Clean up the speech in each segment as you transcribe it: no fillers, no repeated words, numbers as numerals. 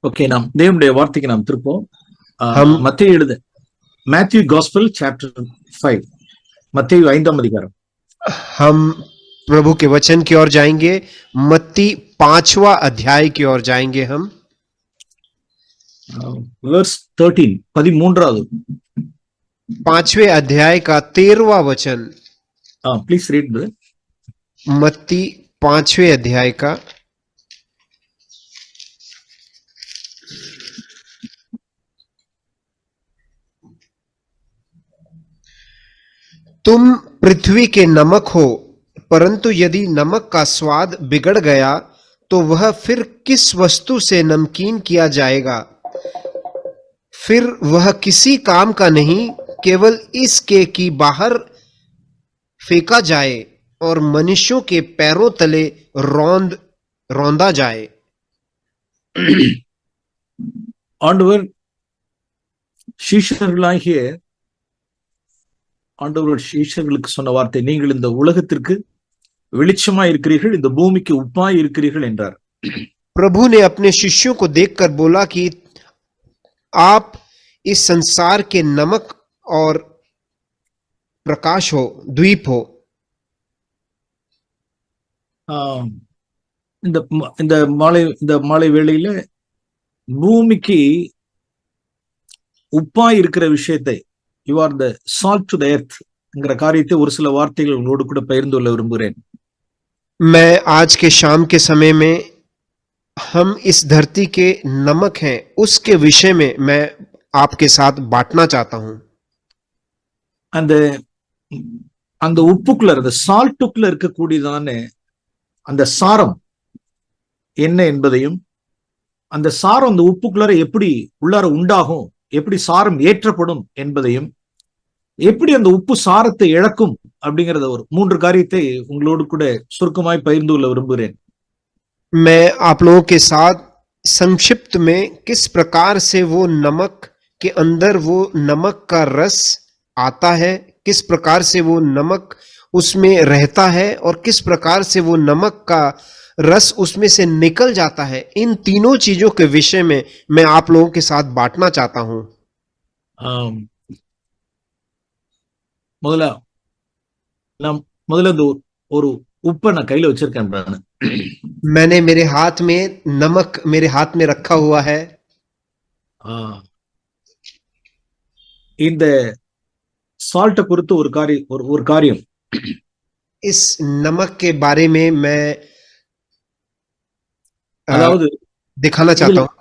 Okay, நாம் தேவனுடைய வார்த்தைக்கு நாம் திருப்போம். हम மத்தேயு எழுத மேத்யூ காஸ்பல் சாப்டர் 5, மத்தேயு 5ஆம் அதிகாரம். हम प्रभु के वचन की ओर जाएंगे। मत्ती 5वां अध्याय की ओर जाएंगे। हम verse 13, 13வது. 5वें अध्याय का 13वां वचन। Please read brother. मत्ती 5वें अध्याय का तुम पृथ्वी के नमक हो, परंतु यदि नमक का स्वाद बिगड़ गया तो वह फिर किस वस्तु से नमकीन किया जाएगा? फिर वह किसी काम का नहीं, केवल इसके कि बाहर फेंका जाए और मनुष्यों के पैरों तले रौंदा जाए। ஆண்டவர் சீஷர்களாகிய ஆண்டவர் சீஷர்களுக்கு சொன்ன வார்த்தை, நீங்கள் இந்த உலகத்திற்கு வெளிச்சமாய் இருக்கிறீர்கள், இந்த பூமிக்கு உப்பாய் இருக்கிறீர்கள் என்றார். प्रभु ने अपने शिष्यों को देखकर बोला कि आप इस संसार के नमक और प्रकाश हो, द्वीप हो। இந்த மாலை வேளையில பூமிக்கு உப்பாய் இருக்கிற விஷயத்தை, you are the salt to the earth என்கிற காரியத்தை ஒரு சில வார்த்தைகள் உங்களோடு கூட பகிர்ந்து கொள்ள விரும்புகிறேன். मैं आज के शाम के समय में हम इस धरती के नमक हैं, उसके विषय में मैं आपके साथ बांटना चाहता हूं। அந்த உப்புக்குள்ள, அந்த சால்ட்டுக்குள்ள இருக்கக்கூடியதான அந்த சாரம் என்ன என்பதையும், அந்த சாரம் அந்த உப்புக்குள்ளார எப்படி உள்ளார உண்டாகும், எப்படி சாரம் ஏற்றப்படும் என்பதையும், எப்படி அந்த உப்பு சாரத்தை இழக்கும் அப்படிங்கறத ஒரு 3 காரியத்தை உங்களோடு கூட சுருக்கமாய் பகிர்ந்து கொள்ள விரும்புகிறேன். मैं आप लोगों के साथ संक्षिप्त में किस प्रकार से वो नमक के अंदर वो नमक का रस आता है, किस प्रकार से वो नमक उसमें रहता है और किस प्रकार से वो नमक का रस उसमें से निकल जाता है, इन तीनों चीजों के विषय में मैं आप लोगों के साथ बांटना चाहता हूं। முதல்ல ஒரு உப்பை நான் கையில வச்சிருக்கேன். मैंने मेरे हाथ में नमक मेरे हाथ में रखा हुआ है। இந்த சால்ட்டை குறித்து ஒரு காரியம், इस नमक के बारे में मैं அதாவது दिखाना चाहता हूं।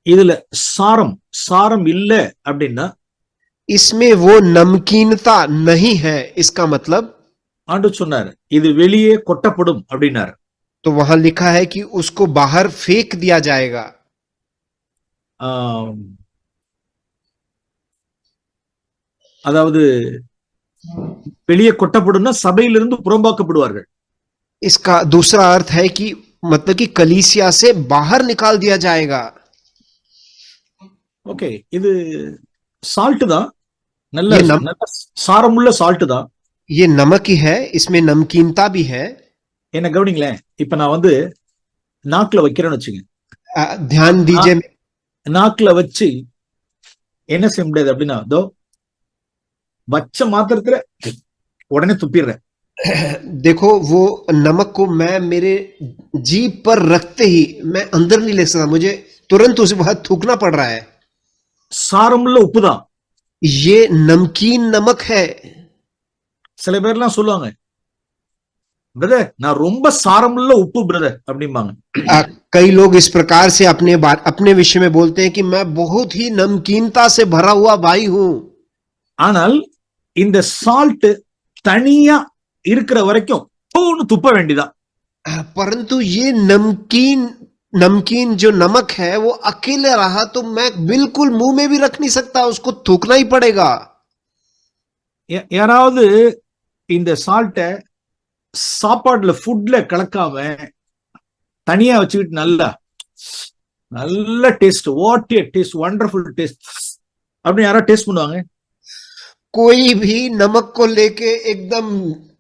இதுல சாரம் இல்ல அப்படின்னா, इसमें वो नमकीनता नहीं है, इसका मतलब ஆண்டவர் சொன்னார் இது வெளியே கொட்டப்படும் அப்படின்னார்। तो वहां लिखा है कि उसको बाहर फेंक दिया जाएगा। அதாவது வெளியே கொட்டப்படும்னா சபையிலிருந்து புறம்பாக்கப்படுவார்கள்। इसका दूसरा अर्थ है कि मतलब कि कलीसिया से बाहर निकाल दिया जाएगा। ओके, இது சால்ட் தான், நல்ல சாரமுள்ள சால்ட் தான்। ये नमक ही है, इसमें नमकीनता भी है। என்ன கவனிங்களேன், இப்ப நான் வந்து நாக்குல வைக்கிறேன்னு வச்சுங்க, ध्यान दीजिए। நாக்குல வச்சு என்ன செய்ய முடியாது அப்படின்னா, அதோ வச்ச மாத்திரத்துல உடனே துப்பிடுறேன்। देखो वो नमक को मैं मेरे जीभ पर रखते ही मैं अंदर नहीं ले सकता, मुझे तुरंत उसे बाहर थूकना पड़ रहा है। சாரமுள்ள உப்பு தான், ये नमकीन नमक है। சில பேர்லாம் சொல்லுவாங்க, பிரதர் நான் ரொம்ப சாரமுள்ள உப்பு பிரதர் அப்படிம்பாங்க। कई लोग इस प्रकार से अपने विषय में बोलते हैं कि मैं बहुत ही नमकीनता से भरा हुआ भाई हूं। ஆனால் இந்த சால்ட் தனியா இருக்கிற வரைக்கும் பூன்னு துப்ப வேண்டியதா। परंतु ये नमकीन जो नमक है वो अकेले रहा तो मैं बिल्कुल मुंह में भी रख नहीं सकता, उसको थूकना ही पड़ेगा। யாராவது இந்த சால்ட்டை சாப்பாடுல ஃபுட்ல கலக்காம தனியா வச்சுக்கிட்டு நல்ல taste, what A taste, wonderful taste அப்படின்னு யாராவது டேஸ்ட் பண்ணுவாங்க? कोई भी नमक को लेके एकदम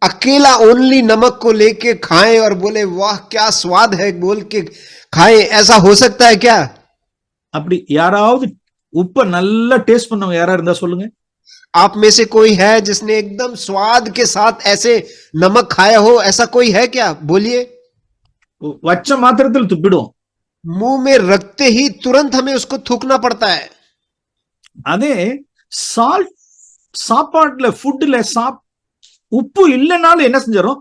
अकेला ओनली नमक को लेके खाएं और बोले वाह क्या स्वाद है बोल के खाएं, ऐसा हो सकता है क्या? அப்படி யாராவது உப்பை நல்லா டேஸ்ட் பண்ணவங்க யாரா இருந்தா சொல்லுங்க. आप में से कोई है जिसने एकदम स्वाद के साथ ऐसे नमक खाया हो? ऐसा कोई है क्या? बोलिए। வச்ச மாத்திரத்தில் துப்பிடுவோம். मुंह में रखते ही तुरंत हमें उसको थूकना पड़ता है। அதே சால்ட் சாப்பாட்டுல ஃபுட்ல உப்பு இல்லைனாலும் என்ன செஞ்சிடும்,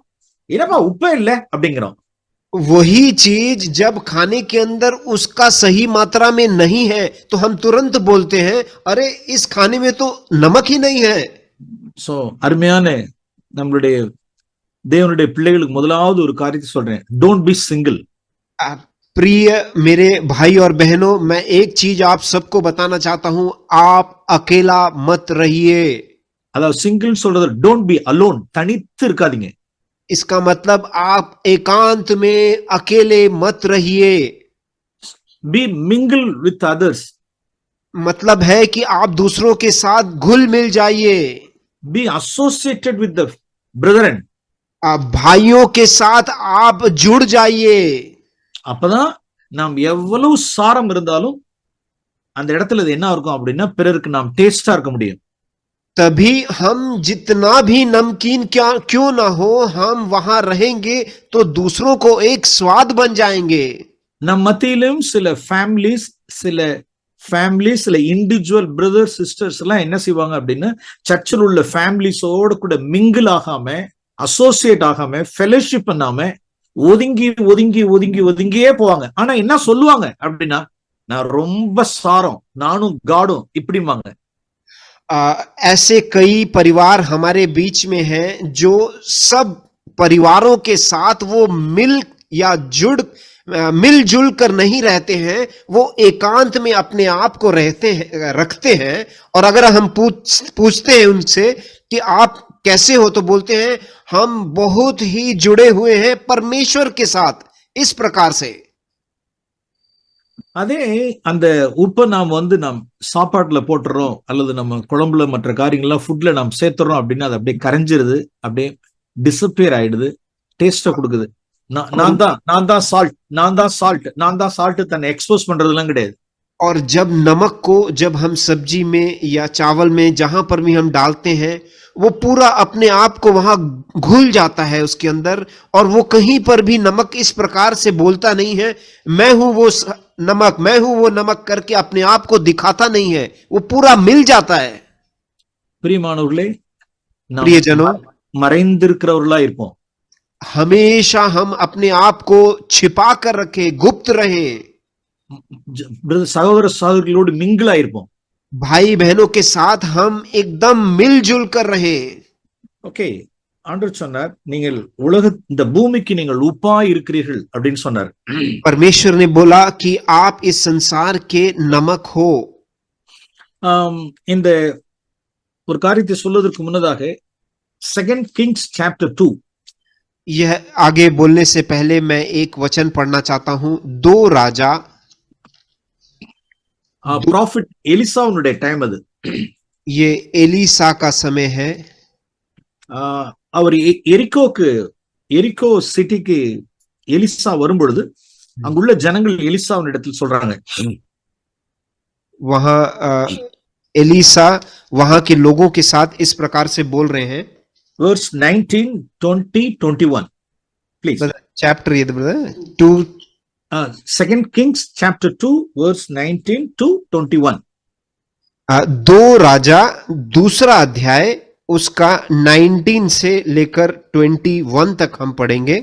என்னப்பா உப்பே இல்லை அப்படிங்கிறோம். वही चीज जब खाने के अंदर उसका सही मात्रा में नहीं है तो हम तुरंत बोलते हैं, अरे इस खाने में तो नमक ही नहीं है। சோ அருமையான நம்மளுடைய தேவனுடைய பிள்ளைகளுக்கு முதலாவது ஒரு காரியத்தை சொல்றேன், டோன்ட் பி சிங்கிள். प्रिय मेरे भाई और बहनों, मैं एक चीज आप सबको बताना चाहता हूं, आप अकेला मत रहिए। அதாவது சிங்கிள் சொல்றது டோன்ட் பி அலோன், தனித்து இருக்காதீங்க. इसका मतलब आप एकांत में अकेले मत रहिए। बी मिंगल विथ अदर्स, मतलब है कि आप दूसरों के साथ घुल मिल जाइए। Be associated with the Brethren, आप भाइयों के साथ आप जुड़ जाइए। அப்பதான் நாம் எவ்வளவு சாரம் இருந்தாலும் அந்த இடத்துல இது என்ன இருக்கும் அப்படின்னா பிறருக்கு நாம் டேஸ்டா இருக்க முடியும். तभी हम जितना भी नमकीन क्यों ना हो, हम वहां रहेंगे तो दूसरों को एक स्वाद बन जाएंगे। நம் மத்தியிலும் சில ஃபேமிலிஸ் சில இண்டிவிஜுவல் பிரதர் சிஸ்டர்ஸ் எல்லாம் என்ன செய்வாங்க அப்படின்னா சர்ச்சில் உள்ள ஃபேமிலிஸோட கூட மிங்கிள் ஆகாம, அசோசியேட் ஆகாம, ஃபெலோஷிப் பண்ணாம ஒதுங்கி ஒதுங்கி ஒதுங்கி ஒதுங்கியே போவாங்க. ஆனா என்ன சொல்லுவாங்க அப்படின்னா, நான் ரொம்ப சாரம், நானும் காடும் இப்படிம்பாங்க. ऐसे कई परिवार हमारे बीच में हैं जो सब परिवारों के साथ वो मिलजुल कर नहीं रहते हैं, वो एकांत में अपने आप को रखते हैं। और अगर हम पूछते हैं उनसे कि आप कैसे हो, तो बोलते हैं हम बहुत ही जुड़े हुए हैं परमेश्वर के साथ, इस प्रकार से। அதே அந்த உப்பை நாம் நாம் சாப்பாட்டுல போட்டுறோம் அல்லது நம்ம குழம்புல மற்ற காரியங்கள்லாம் ஃபுட்ல நாம் சேர்த்துறோம் அப்படின்னா அது அப்படியே கரைஞ்சிருது, அப்படியே டிசப்பியர் ஆயிடுது, டேஸ்ட கொடுக்குது. நான் தான் சால்ட் தன்னை எக்ஸ்போஸ் பண்றதுலாம் கிடையாது. और जब नमक को जब हम सब्जी में या चावल में जहां पर भी हम डालते हैं, वो पूरा अपने आप को वहां घुल जाता है उसके अंदर, और वो कहीं पर भी नमक इस प्रकार से बोलता नहीं है, मैं हूं वो नमक करके अपने आप को दिखाता नहीं है, वो पूरा मिल जाता है। பிரியமானவர்களே, प्रियजनों, மறைந்திருக்கிறவர்களா இருப்போம். हमेशा हम अपने आप को छिपा कर रखें, गुप्त रहें। சகோதர சகோதரிகளோடு மிங்கிள் ஆயிருப்போம். भाई बहनों के साथ हम एकदम मिलजुल कर रहे। ஓகே, ஆண்டவர் சொன்னார், நீங்கள் இந்த பூமிக்கு நீங்கள் உப்பா இருக்கிறீர்கள் அப்படின்னு சொன்னார். परमेश्वर ने बोला कि आप इस संसार के नमक हो। இந்த ஒரு காரியத்தை சொல்வதற்கு முன்னதாக 2 Kings chapter 2, यह आगे बोलने से पहले मैं एक वचन पढ़ना चाहता हूं। 2 राजा, ப்ராஃபிட் எலிசாவுடைய டைம் அது. ये एलिसा का समय है। அவர் எரிகோ சிட்டிக்கு எலிசா வரும்பொழுது அங்குள்ள ஜனங்கள் எலிசாவின் இடத்தில் சொல்றாங்க, वहां एलिसा वहां के लोगों के साथ इस प्रकार से बोल रहे हैं। verse 19, 20, 21 please. चैप्टर ये brother 2 2 Kings chapter 2 verse 19 to 21. 2 राजा दूसरा अध्याय उसका 19 से लेकर 21 तक हम पढ़ेंगे।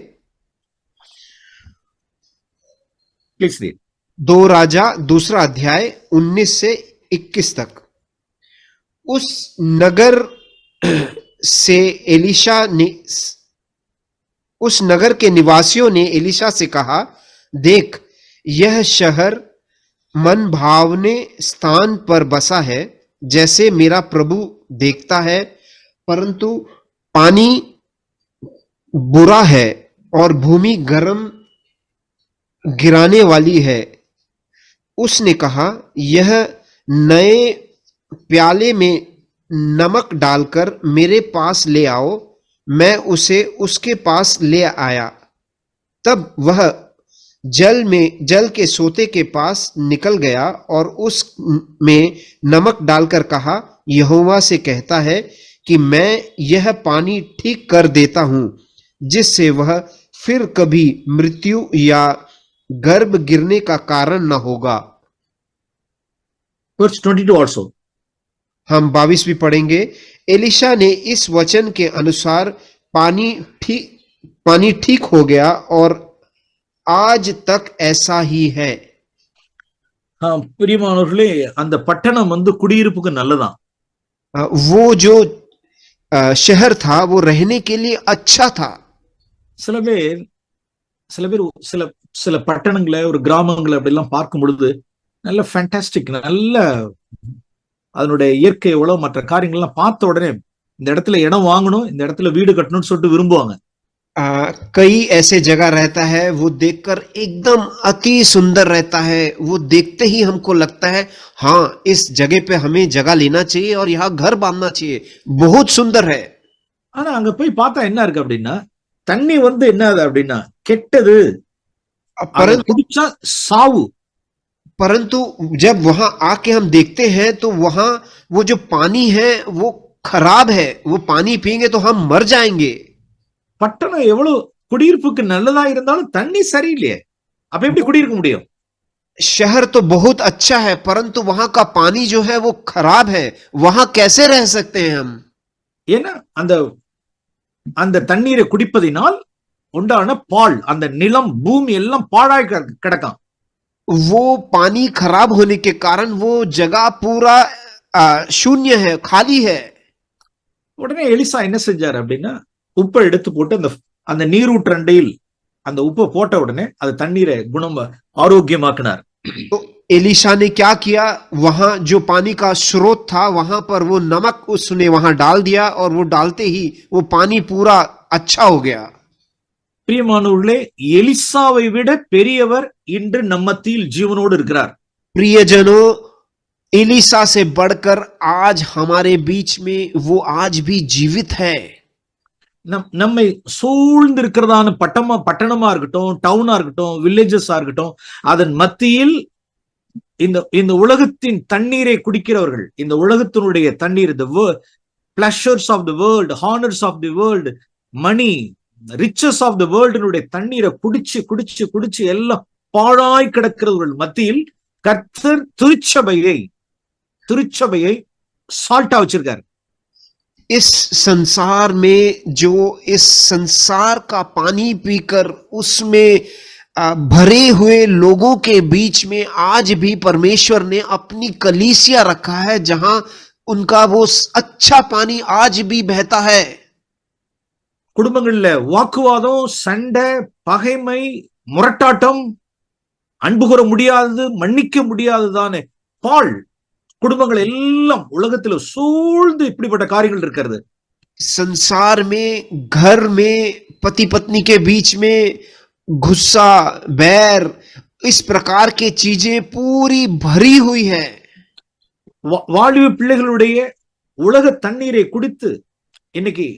Please read. 2 राजा दूसरा अध्याय 19 से 21 तक। उस नगर से उस नगर के निवासियों ने एलिशा से कहा, देख, यह शहर मन भावने स्थान पर बसा है, जैसे मेरा प्रभु देखता है, परंतु पानी बुरा है और भूमि गर्म गिराने वाली है। उसने कहा, यह नए प्याले में नमक डालकर मेरे पास ले आओ। मैं उसे उसके पास ले आया। तब वह जल के सोते के पास निकल गया और उस में नमक डालकर कहा, यहोवा से कहता है कि मैं यह पानी ठीक कर देता हूं, जिससे वह फिर कभी मृत्यु या गर्भ गिरने का कारण न होगा। Verse 22 also. हम 22 भी पढ़ेंगे। एलिशा ने इस वचन के अनुसार पानी ठीक हो गया और आज तक ऐसा ही है। பிரியமானவர்களே, அந்த பட்டணம் குடியிருப்புக்கு நல்லதான். वो जो शहर था वो रहने के लिए अच्छा था। சில பேர் சில சில பட்டணங்களை ஒரு கிராமங்களை அப்படி எல்லாம் பார்க்கும் பொழுது நல்ல ஃபேண்டாஸ்டிக், நல்ல அதனுடைய இயற்கை எவ்வளவு மற்ற காரியங்கள்லாம் பார்த்த உடனே இந்த இடத்துல இடம் வாங்கணும், இந்த இடத்துல வீடு கட்டணும்னு சொல்லிட்டு விரும்புவாங்க. कई ऐसे जगह रहता है वो देखकर एकदम अति सुंदर रहता है, वो देखते ही हमको लगता है हाँ इस जगह पे हमें जगह लेना चाहिए और यहाँ घर बांधना चाहिए, बहुत सुंदर है। ஆனா அங்க போய் பார்த்தா என்ன இருக்கு அப்படின்னா, தண்ணி என்ன அது அப்படின்னா கெட்டது, குடிச்சா சாவு। परंतु जब वहां आके हम देखते हैं तो वहां वो जो पानी है वो खराब है, वो पानी पिएंगे तो हम मर जाएंगे। பட்டணம் எவ்வளவு குடியிருப்புக்கு நல்லதா இருந்தாலும் தண்ணி சரியில்லையே, அப்ப எப்படி குடியிருக்க முடியும்? शहर तो बहुत अच्छा है परंतु वहां का पानी जो है वो खराब है, वहां कैसे रह सकते हैं हम? ஏன்னா அந்த தண்ணீரை குடிப்பதினால் உண்டான பால், அந்த நிலம் பூமி எல்லாம் பாழாய் கிடக்கும்। वो पानी खराब होने के कारण वो जगह पूरा शून्य है, खाली है। உடனே எலிசா என்ன செஞ்சாரு அப்படின்னா, உப்பை எடுத்து போட்டு அந்த நீரூற்றண்டையில் அந்த உப்பை போட்ட உடனே அது தண்ணீரை குணம் ஆரோக்கியமாக்கினார்। तो एलिशा ने क्या किया, वहां जो पानी का स्रोत था वहां पर वो नमक उसने वहां डाल दिया और वो डालते ही वो पानी पूरा अच्छा हो गया। பிரியமானவர்களே, எலிசாவை விட பெரியவர் இன்று நம்ம மத்தியில் ஜீவனோடு இருக்கிறார்। प्रियजनों, एलिसा से बढ़कर आज हमारे बीच में वो आज भी जीवित है। நம்மை சூழ்ந்து இருக்கிறதான பட்டணமா இருக்கட்டும், டவுனா இருக்கட்டும், வில்லேஜஸா இருக்கட்டும், அதன் மத்தியில் இந்த உலகத்தின் தண்ணீரை குடிக்கிறவர்கள், இந்த உலகத்தினுடைய தண்ணீர், pleasures of the world, honours of the world, money, riches of the வேர்ல்டினுடைய தண்ணீரை குடிச்சு குடிச்சு குடிச்சு எல்லாம் பாழாய் கிடக்கிறவர்கள் மத்தியில் கர்த்தர் திருச்சபையை சால்ட்டா வச்சிருக்காரு। इस संसार में जो इस संसार का पानी पीकर उसमें भरे हुए लोगों के बीच में आज भी परमेश्वर ने अपनी कलीसिया रखा है, जहां उनका वो अच्छा पानी आज भी बहता है। குடும்பங்கள்ல வாக்குவாதம், சண்டை, பகைமை, முரட்டாட்டம், அன்பு கூற முடியாதது, மன்னிக்க முடியாததானே பால் குடும்பங்கள் எல்லாம் உலகத்துல சூழ்ந்து இப்படிப்பட்ட காரியங்கள் இருக்கிறது। संसार में, घर में, पति पत्नी के बीच में गुस्सा, बैर, इस प्रकार की चीजें पूरी भरी हुई है। வாலிப பிள்ளைகளுடைய உலக தண்ணீரை குடித்து இன்னைக்கு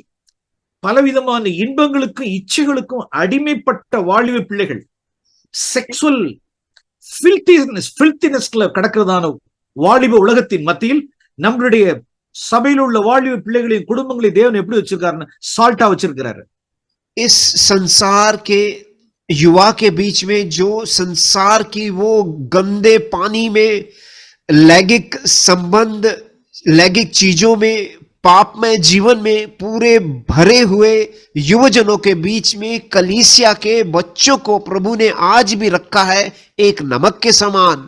பலவிதமான இன்பங்களுக்கும் இச்சைகளுக்கும் அடிமைப்பட்ட வாலிப பிள்ளைகள் செக்சுவல் ஃபில்தினஸ்ல கடக்கிறதான வாலிப உலகத்தின் மத்தியில் நம்மளுடைய சபையில் உள்ள வாலிப பிள்ளைகளின் குடும்பங்களை தேவன் எப்படி வச்சிருக்காருன்னு சால்ட்டா வச்சிருக்கிறாரு। इस संसार के युवा के बीच में जो संसार की वो गंदे पानी में लैंगिक संबंध, लैंगिक चीजों में, पापमय जीवन में पूरे भरे हुए युवजनों के बीच में कलीसिया के बच्चों को प्रभु ने आज भी रखा है एक नमक के समान।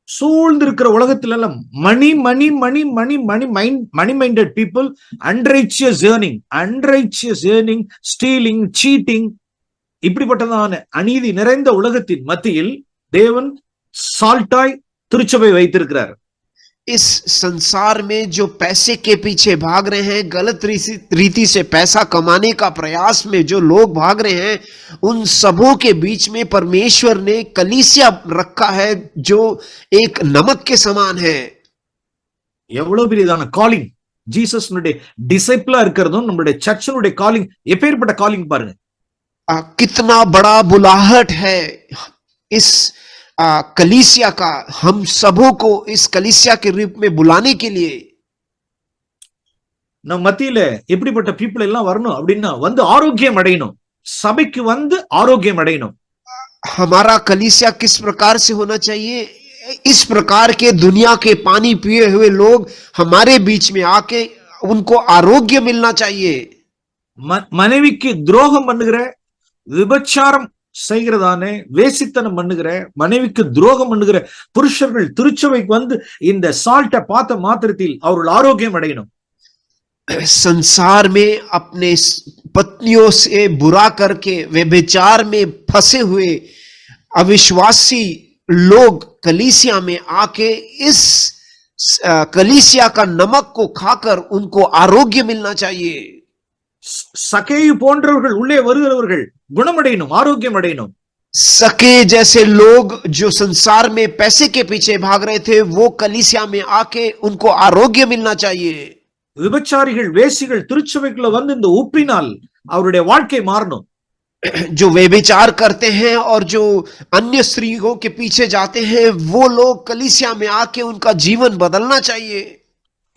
சூழ்ந்து இருக்கிற உலகத்துல எல்லாம் money money money money money money minded people, unrighteous earning, stealing, cheating, இப்படிப்பட்டதான அநீதி நிறைந்த உலகத்தின் மத்தியில் தேவன் சால்ட்டாய் திருச்சபை வைத்திருக்கிறார்। इस संसार में जो पैसे के पीछे भाग रहे हैं, गलत रीति से पैसा कमाने का प्रयास में जो लोग भाग रहे हैं, उन सबों के बीच में परमेश्वर ने कलीसिया रखा है जो एक नमक के समान है। எவ்வளவு பெரியதான காலிங், ஜீசஸ்னுடைய டிசைபிளா இருக்கிறதும் நம்மளுடைய சர்ச்சினுடைய காலிங் எப்பேற்பட்ட காலிங் பாருங்க। कितना बड़ा बुलाहट है इस कलीसिया का, हम सबों को इस कलीसिया के रूप में बुलाने के लिए। நம்ம மத்தியில எப்படிப்பட்ட பீப்புள் எல்லாம் வரணும் அப்படின்னா வந்து ஆரோக்கியம் அடையணும், சபைக்கு வந்து ஆரோக்கியம் அடையணும். हमारा कलीसिया किस प्रकार से होना चाहिए? इस प्रकार के दुनिया के पानी पिए हुए लोग हमारे बीच में आके उनको आरोग्य मिलना चाहिए। மனைவிக்கு துரோகம் பண்ணுகிற, விபச்சாரம் செய்கிறதானே, வேசித்தனம் பண்ணுகிற, மனைவிக்கு துரோகம் பண்ணுகிற புருஷர்கள் திருச்சபைக்கு வந்து இந்த சால்ட்டை பார்த்த மாத்திரத்தில் அவர்கள் ஆரோக்கியம் அடையணும். संसार में अपने पत्नियों से बुरा करके व्यभिचार में फंसे हुए अविश्वासी लोग कलीसिया में आके इस कलीसिया का नमक को खाकर उनको आरोग्य मिलना चाहिए। சகேயு போன்றவர்கள் உள்ளே வருகிறவர்கள் குணமடையணும், ஆரோக்கியம் அடையணும். सके जैसे लोग जो संसार में पैसे के पीछे भाग रहे थे, वो कलीसिया में आके उनको आरोग्य मिलना चाहिए। விபச்சாரிகள், வேசிகள் திருச்சபைக்குள்ள வந்து இந்த உப்பினால் அவருடைய வாழ்க்கை மாறணும். जो व्यभिचार करते हैं और जो अन्य स्त्रियों के पीछे जाते हैं, वो लोग कलीसिया में आके उनका जीवन बदलना चाहिए।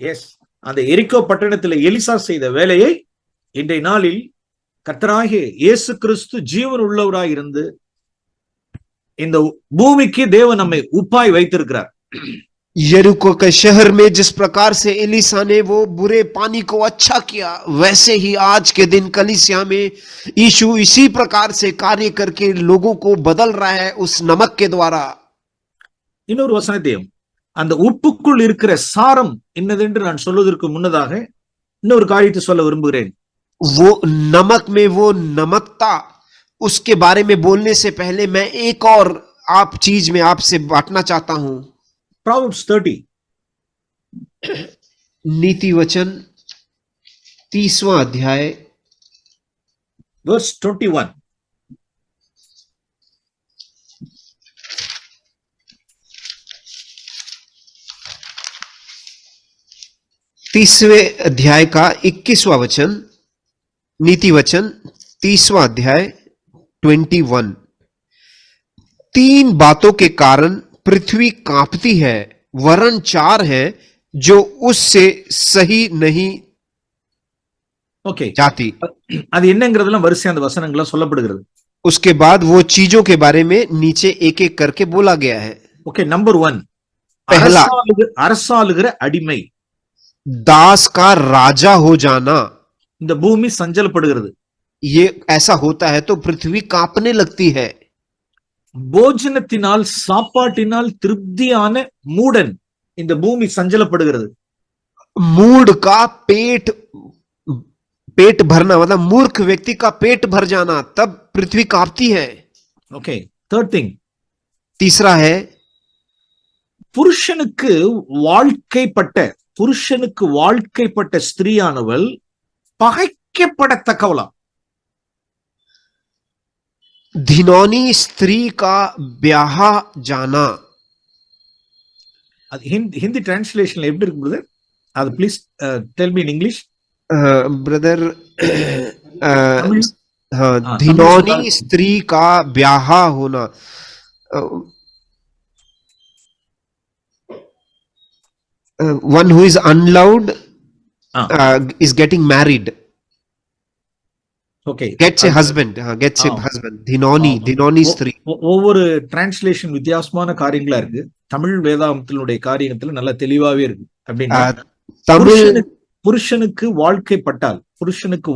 எஸ், அந்த எரிகோ பட்டணத்தில் எலிசா செய்த வேலையை இன்றைய நாளில் கர்த்தராகிய இயேசு கிறிஸ்து ஜீவன் உள்ளவராய் இருந்து இந்த பூமிக்கு தேவன் நம்மை உப்பாய் வைத்திருக்கிறார். यरीको के शहर में जिस प्रकार से एलिसा ने वो बुरे पानी को अच्छा किया, वैसे ही आज के दिन कलीसिया में यीशु इसी प्रकार से कार्य करके लोगों को बदल रहा है उस नमक के द्वारा। இன்னொரு வசனத்தையும், அந்த உப்புக்குள் இருக்கிற சாரம் என்னதென்று நான் சொல்வதற்கு முன்னதாக இன்னொரு காரியத்தை சொல்ல விரும்புகிறேன். वो नमक में वो नमकता, उसके बारे में बोलने से पहले मैं एक और आप चीज में आपसे बांटना चाहता हूं। Proverbs 30 नीति वचन 30वां अध्याय verse 21. तीसवें अध्याय का 21वां वचन, नीति वचन 30वां अध्याय 21। 3 बातों के कारण पृथ्वी कांपती है, वरन 4 है जो उससे सही नहीं ஓகே, जाती। அது என்னங்கிறதெல்லாம் வரிசையா அந்த வசனங்கள சொல்லப்படுகிறது. उसके बाद वो चीजों के बारे में नीचे एक एक करके बोला गया है। ஓகே, நம்பர் 1, पहला, அரசாளுகிற அடிமை. दास का राजा हो जाना। இந்த பூமி சஞ்சலப்படுகிறது. ये ऐसा होता है तो पृथ्वी कांपने लगती है। போஜனத்தினால், சாப்பாட்டினால் திருப்தியான மூடன் இந்த பூமி சஞ்சலப்படுகிறது. मूड का पेट भरना, मतलब मूर्ख व्यक्ति का पेट भर जाना, तब पृथ्वी कांपती है। ஓகே, தேர்ட் திங், तीसरा है, புருஷனுக்கு வாழ்க்கைப்பட்ட ஸ்திரீயானவள் பகைக்கப்படத்தக்கவளாம். धिनौनी स्त्री का ब्याह जाना। அது ஹிந்தி டிரான்ஸ்லேஷன்ல எப்படி இருக்கு பிரதர்? அது please tell me in English. Brother, हाँ, धिनौनी स्त्री का ब्याह होना, one who is unloved is getting married, okay, gets a husband, gets a husband. धिनौनी स्त्री. ஒவ்வொரு டிரான்ஸ்லேஷன் வித்தியாசமான காரியங்களா இருக்கு. தமிழ் வேதாகமத்தினுடைய காரியத்துல நல்ல தெளிவாவே இருக்கு. அப்படின்னா புருஷனுக்கு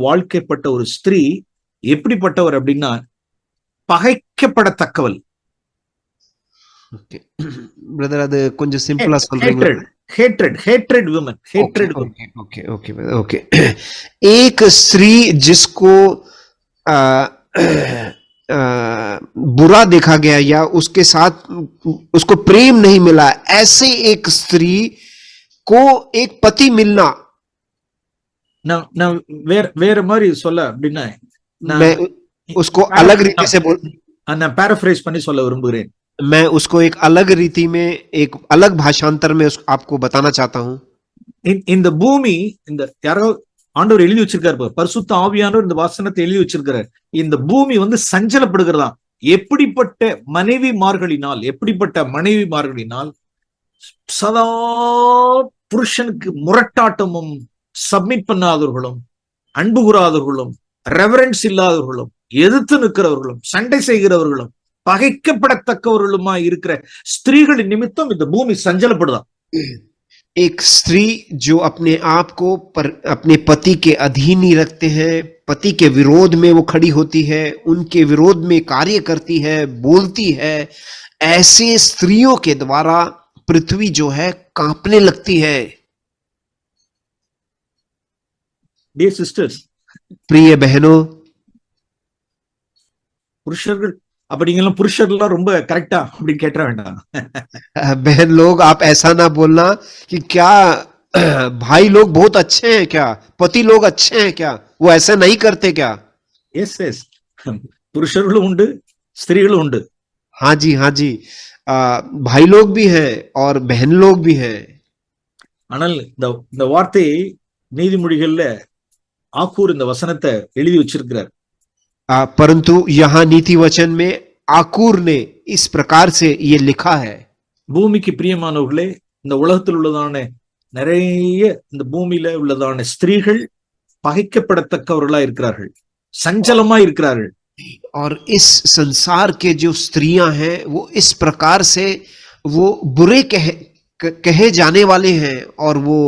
வாழ்க்கைப்பட்ட ஒரு ஸ்திரீ எப்படிப்பட்டவர் அப்படின்னா பகைக்கப்படத்தக்கவள். பிரதர், அது கொஞ்சம் சிம்பிளா சொல்றீங்களா? hatred women. ओके। एक स्त्री जिसको बुरा देखा गया या उसके साथ उसको प्रेम नहीं मिला, ऐसे एक स्त्री को एक पति मिलना। நான் வேற மாதிரி சொல்ல அப்படின்னா मैं उसको अलग रीति से நான் paraphrase பண்ணி சொல்ல விரும்புகிறேன். मैं उसको एक अलग रीति में, एक अलग भाषांतर में आपको बताना चाहता हूं। இந்த பூமி, இந்த யாரோ ஆண்டவர் எழுதி வச்சிருக்காரு பாரு. பரிசுத்த ஆவியானவர் இந்த வாசனத்தை எழுதி வச்சிருக்கிறார். இந்த பூமி வந்து சஞ்சலப்படுகிறதா. எப்படிப்பட்ட மனைவிமார்களினால் சதா புருஷனுக்கு முரட்டாட்டமும், சப்மிட் பண்ணாதவர்களும், அன்பு கூறாதவர்களும், ரெவரன்ஸ் இல்லாதவர்களும், எதிர்த்து நிற்கிறவர்களும், சண்டை செய்கிறவர்களும், பகைக்கப்படத்தக்கவர்களுமா இருக்கிற ஸ்திரீகளின் நிமித்தம் இந்த பூமி சஞ்சலப்படுதான். एक स्त्री जो अपने आप को अपने पति के अधीन ही रखते हैं, पति के विरोध में वो खड़ी होती है, उनके विरोध में कार्य करती है, बोलती है, ऐसे स्त्रियों के द्वारा पृथ्वी जो है कांपने लगती है। डियर सिस्टर्स, प्रिय बहनों, புருஷர்கள் அப்படிங்கலாம் புருஷர்லாம் ரொம்ப கரெக்டா அப்படின்னு கேட்ட வேண்டாம். बहन लोग आप ऐसा ना बोलना कि क्या भाई लोग बहुत अच्छे हैं क्या, पति लोग अच्छे हैं क्या, वो ऐसा नहीं करते क्या? எஸ் எஸ், புருஷர்களும் உண்டு, ஸ்திரீகளும் உண்டு. हाँ जी, हाँ जी, भाई लोग भी हैं और बहन लोग भी हैं। ஆனால் இந்த வார்த்தையை நீதிமொழிகள்ல ஆக்கூர் இந்த வசனத்தை எழுதி வச்சிருக்கிறார். परंतु यहाँ नीति वचन में आकूर ने इस प्रकार से ये लिखा है। பூமிக்கு பிரியமானவர்களே, இந்த உலகத்தில் உள்ளதான நிறைய இந்த பூமியில உள்ளதான ஸ்திரீகள் பகைக்கப்படத்தக்கவர்களா இருக்கிறார்கள், சஞ்சலமா இருக்கிறார்கள். और इस संसार के जो स्त्रियां हैं वो इस प्रकार से वो बुरे कहे जाने वाले हैं और वो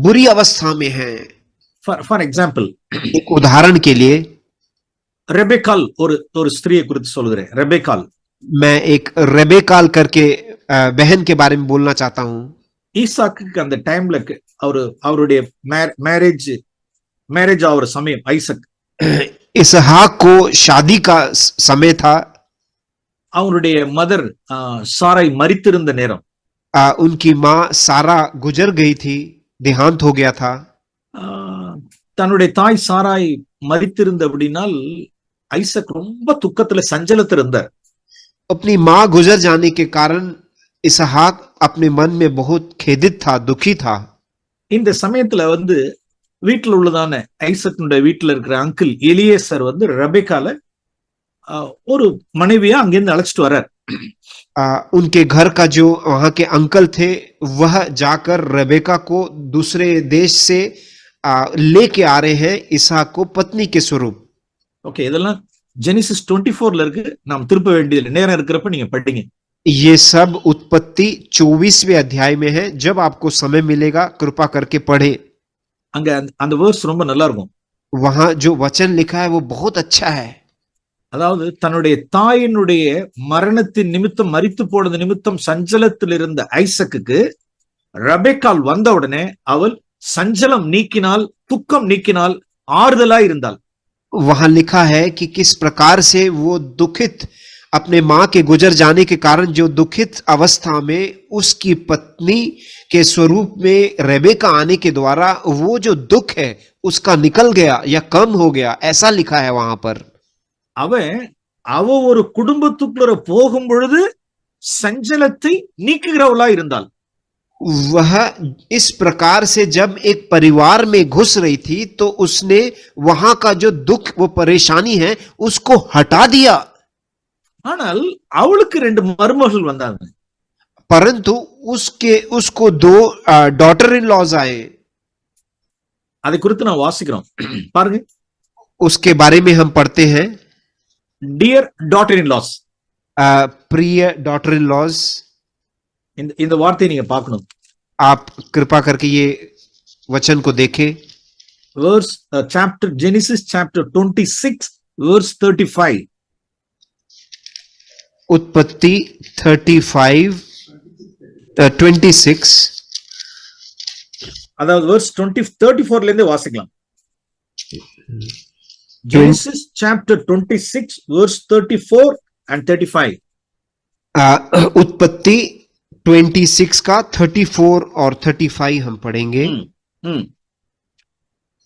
बुरी अवस्था में हैं। ஃபார் எக்ஸாம்பிள், एक उदाहरण के लिए ரெபெக்கால் ஒரு ஸ்திரியை குறித்து சொல்கிறேன். ரெபெக்கால், मैं एक रेबेकाल करके बहन के बारे में बोलना चाहता हूं। ஈசாக்கு அந்த டைம்ல அவருடைய மேரேஜ் ஆகிற சமயம், ஐசக் इसहाक को शादी का समय था। அவருடைய மதர் சாராய் மரித்திருந்த நேரம், उनकी माँ सारा गुजर गई थी, देहांत हो गया था। தன்னுடைய தாய் சாராய் மரித்திருந்த அப்படின்னால் ஐசக் ரொம்ப துக்கத்துல சஞ்சலத்தில் இருந்தார். अपनी माँ गुजर जाने के कारण इसहाक अपने मन में बहुत खेदित था, दुखी था। இந்த சமயத்துல வந்து வீட்டுல உள்ளதான ஐசக்குடைய வீட்டுல இருக்கிற அங்கிள் எலியேசர் வந்து ரெபெக்கால ஒரு மனைவியா அங்கிருந்து அழைச்சிட்டு வர்றார். उनके घर का जो वहां के अंकल थे वह जाकर रेबेका को दूसरे देश से लेके आ रहे हैं, इसहाक को पत्नी के स्वरूप। ओके, இதெல்லாம் जेनेसिस 24ல இருக்கு, நாம் திருப்ப வேண்டியதில்லை, நேரம் இருக்கிறப்ப நீங்க படிங்க. ये सब उत्पत्ति 24वें अध्याय में है, जब आपको समय मिलेगा कृपा करके पढ़े। அங்க அந்த வேர்ஸ் ரொம்ப நல்லா இருக்கும். वहां जो वचन लिखा है वो बहुत अच्छा है। அதாவது தன்னுடைய தாயினுடைய மரணத்தின் நிமித்தம், மரித்து போனது நிமித்தம் சஞ்சலத்தில் இருந்த ஐசக்குக்கு ரெபெக்கால் வந்த உடனே அவள் சஞ்சலம் நீக்கினால், துக்கம் நீக்கினால், ஆறுதலா இருந்தாள். वहां लिखा है कि किस प्रकार से वो दुखित, अपने मां के गुजर जाने के कारण जो दुखित अवस्था में उसकी पत्नी के स्वरूप में रेबेका आने के द्वारा वो जो दुख है उसका निकल गया या कम हो गया, ऐसा लिखा है वहां पर। அவ ஒரு குடும்பத்துக்குள்ள போகும் பொழுது சஞ்சலத்தை நீக்குகிறவளா இருந்தாள். वह इस प्रकार से जब एक परिवार में घुस रही थी तो उसने वहां का जो दुख, वो परेशानी है, उसको हटा दिया। ஆனால் அவளுக்கு ரெண்டு மருமகள் வந்தாங்க. परंतु उसको दो डॉटर इन लॉज आए। அதை குறித்து நான் வாசிக்கிறோம், பாருங்க. उसके बारे में हम पढ़ते हैं। डियर डॉटर इन लॉस, प्रिय डॉटर इन लॉज, இந்த வார்த்தையை நீங்க பார்க்கணும். आप कृपा करके ये वचन को देखें। Verse chapter Genesis chapter 26 verse 35, उत्पत्ति 26 அதாவது वर्स 34ல இருந்து வாசிக்கலாம். जेनेसिस चैप्टर 26 वर्स 34 and 35, उत्पत्ति 26 का 34 और 35 हम पढ़ेंगे।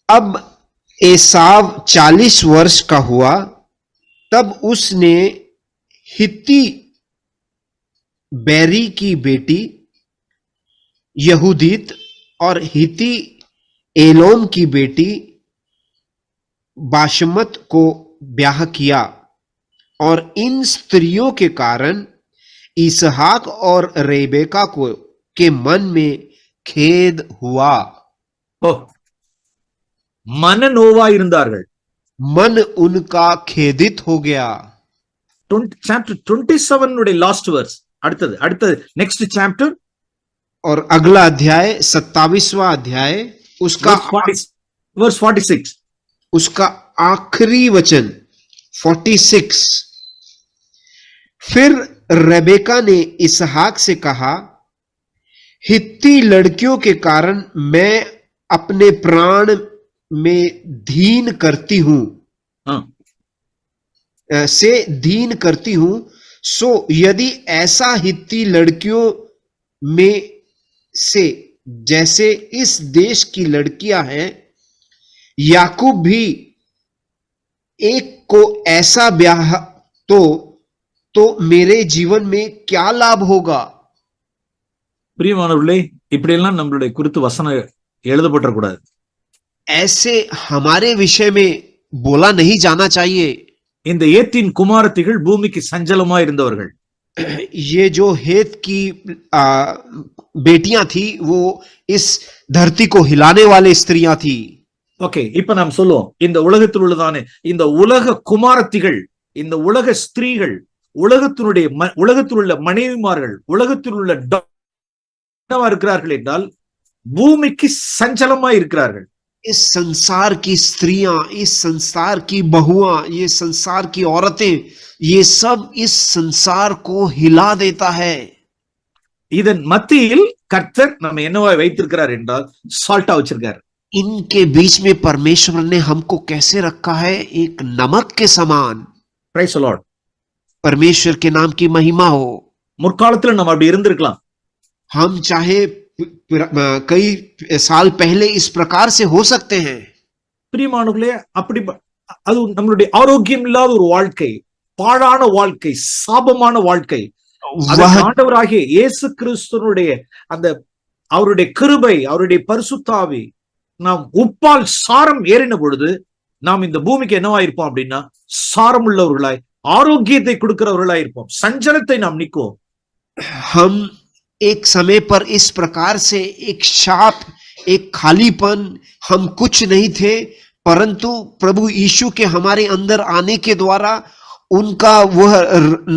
अब एसाव 40 वर्ष का हुआ, तब उसने हित्ती बैरी की बेटी यहूदीत और हित्ती एलोम की बेटी बाशमत को ब्याह किया और इन स्त्रियों के कारण इसहाक और रेबेका को के मन में खेद हुआ. ஓ, மனநோவா இருந்தார்கள். मन उनका खेदित हो गया. சாப்டர் 27 உடைய லாஸ்ட் வெர்ஸ். அடுத்தது நெக்ஸ்ட் சாப்டர் और अगला अध्याय 27वां अध्याय उसका verse 46. उसका आखिरी वचन 46. फिर रेबेका ने इसहाक से कहा, हित्ती लड़कियों के कारण मैं अपने प्राण में धीन करती हूं से धीन करती हूं. सो यदि ऐसा हित्ती लड़कियों में से जैसे इस देश की लड़कियां हैं, याकूब भी एक को ऐसा ब्याह तो मेरे जीवन में क्या लाभ होगा. பிரியமானவர்களே, இப்படியெல்லாம் நம்மளுடைய குறித்து வசனம் எழுதப்பட்டிருக்கூடாது. ऐसे हमारे विषय में बोला नहीं जाना चाहिए. இந்த ஏத்தின் குமாரத்திகள் பூமிக்கு சஞ்சலமா இருந்தவர்கள். ये जो हेत की बेटियां थी वो इस धरती को हिलाने वाली स्त्रियां थी. ஓகே, இப்ப நாம் சொல்லுவோம், இந்த உலகத்தில் உள்ளதானே இந்த உலக குமாரத்திகள், இந்த உலக ஸ்திரீகள், உலகத்தில் உள்ள மனைவிமார்கள், உலகத்தில் உள்ள இருக்கிறார்கள் என்றால் பூமிக்கு சஞ்சலமா இருக்கிறார்கள். इस संसार की स्त्रियां, इस संसार की बहुआं, ये संसार की औरतें, ये सब इस संसार को हिला देता है. இதன் மத்தியில் கர்த்தர் நம்ம என்னவா வைத்திருக்கிறார் என்றால் சால்ட்டா வச்சிருக்கார். इनके बीच में परमेश्वर ने हमको कैसे रखा है? एक नमक के समान. Praise the Lord. परमेश्वर के नाम की महिमा हो. முற்காலத்துல நம்ம அப்படி இருந்திருக்கலாம். हम चाहे कई साल पहले इस प्रकार से हो सकते हैं. பிரியமானவர்களே, அப்படி அது நம்மளுடைய ஆரோக்கியம் இல்லாத ஒரு வாழ்க்கை, பாழான வாழ்க்கை, சாபமான வாழ்க்கை. ஆண்டவராகிய இயேசு கிறிஸ்துவினுடைய அந்த அவருடைய கிருபை, அவருடைய பரிசுத்தாவி நாம் உப்பால் சாரம் ஏறின பொழுது நாம் இந்த பூமிக்கு என்னவா இருப்போம் அப்படின்னா சாரம் உள்ளவர்களாய், ஆரோக்கியத்தை கொடுக்கிறவர்களாய் இருப்போம். சஞ்சலத்தை நாம் நீக்குவோம். हम एक समय पर इस प्रकार से एक शाप, एक खालीपन, हम कुछ नहीं थे, परंतु प्रभु यीशु के हमारे अंदर आने के द्वारा, उनका वह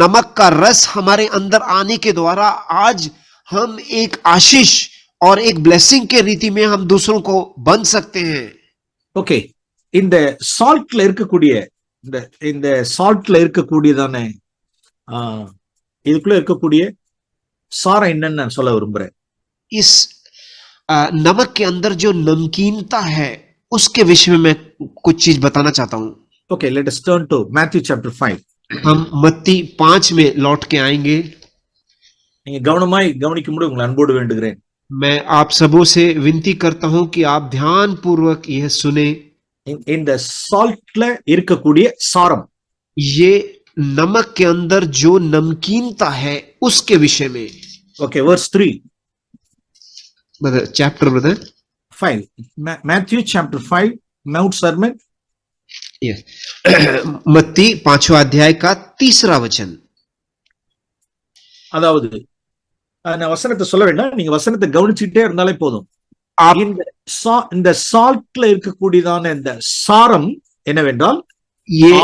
नमक का रस हमारे अंदर आने के द्वारा आज हम एक आशीष और एक ब्लेसिंग के रीति में हम दूसरों को बन सकते हैं. ஓகே, இந்த சால்ட்ல இருக்கக்கூடிய இந்த சால்ட்ல இருக்கக்கூடியதானே இதுக்குள்ள இருக்கக்கூடிய சாரம் என்னன்னு நான் சொல்ல விரும்புறேன். इस नमक के अंदर जो नमकीनता है उसके विषय में मैं कुछ चीज बताना चाहता हूं. Okay, let us turn to Matthew chapter 5. हम मत्ती 5 में लौट के आएंगे. நீங்க கவனமாய் கவனிக்கும்படி உங்களை அன்போடு வேண்டுகிறேன். मैं आप सबों से विनती करता हूं कि आप ध्यान पूर्वक यह सुने. இந்த சால்ட்ல இருக்கக்கூடிய சாரம், ये नमक के अंदर जो नमकीनता है उसके विषय में. Okay, verse 3 brother, chapter brother 5, Matthew chapter 5, mount sermon. Yes, मत्ती 5वां अध्याय का 3रा वचन. அதாவது நான் வசனத்தை சொல்ல வேண்டாம், நீங்க வசனத்தை கவனிச்சுட்டே இருந்தாலே போதும். இந்த சால்ட்ல இருக்கக்கூடியதான இந்த சாரம் என்னவென்றால்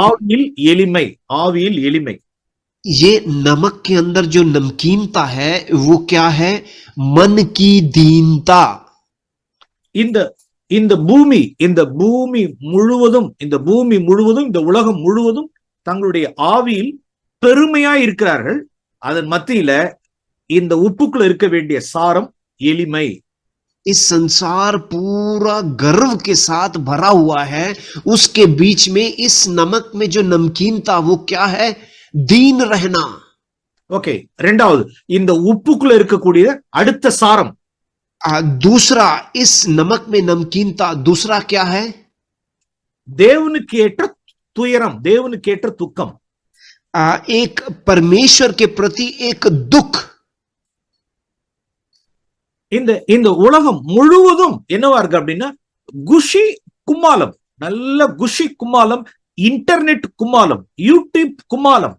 ஆவியில் எளிமை, ஆவியில் எளிமை. ये नमक के अंदर जो नमकीनता है वो क्या है? मन की दीनता. இந்த பூமி முழுவதும் இந்த உலகம் முழுவதும் தங்களுடைய ஆவியில் பெருமையா இருக்கிறார்கள். அதன் மத்தியில இந்த உப்புக்குள்ள இருக்க வேண்டிய சாரம் எளிமை. इस संसार पूरा गर्व के साथ भरा हुआ है, उसके बीच में इस नमक में जो नमकीनता वो क्या है? दीन रहना. ओके, ரெண்டாவது இந்த உப்புக்குள்ள இருக்கக்கூடிய அடுத்த சாரம், दूसरा इस नमक में नमकीनता दूसरा क्या है? தேவனுக்கு ஏற்ற துயரம், தேவனுக்கு ஏற்ற துக்கம். एक परमेश्वर के प्रति एक दुख. இந்த உலகம் முழுவதும் என்னவா இருக்கு அப்படின்னா குஷி கும்மாளம், நல்ல குஷி கும்மாளம், இன்டர்நெட் கும்மாளம், யூடியூப் கும்மாளம்,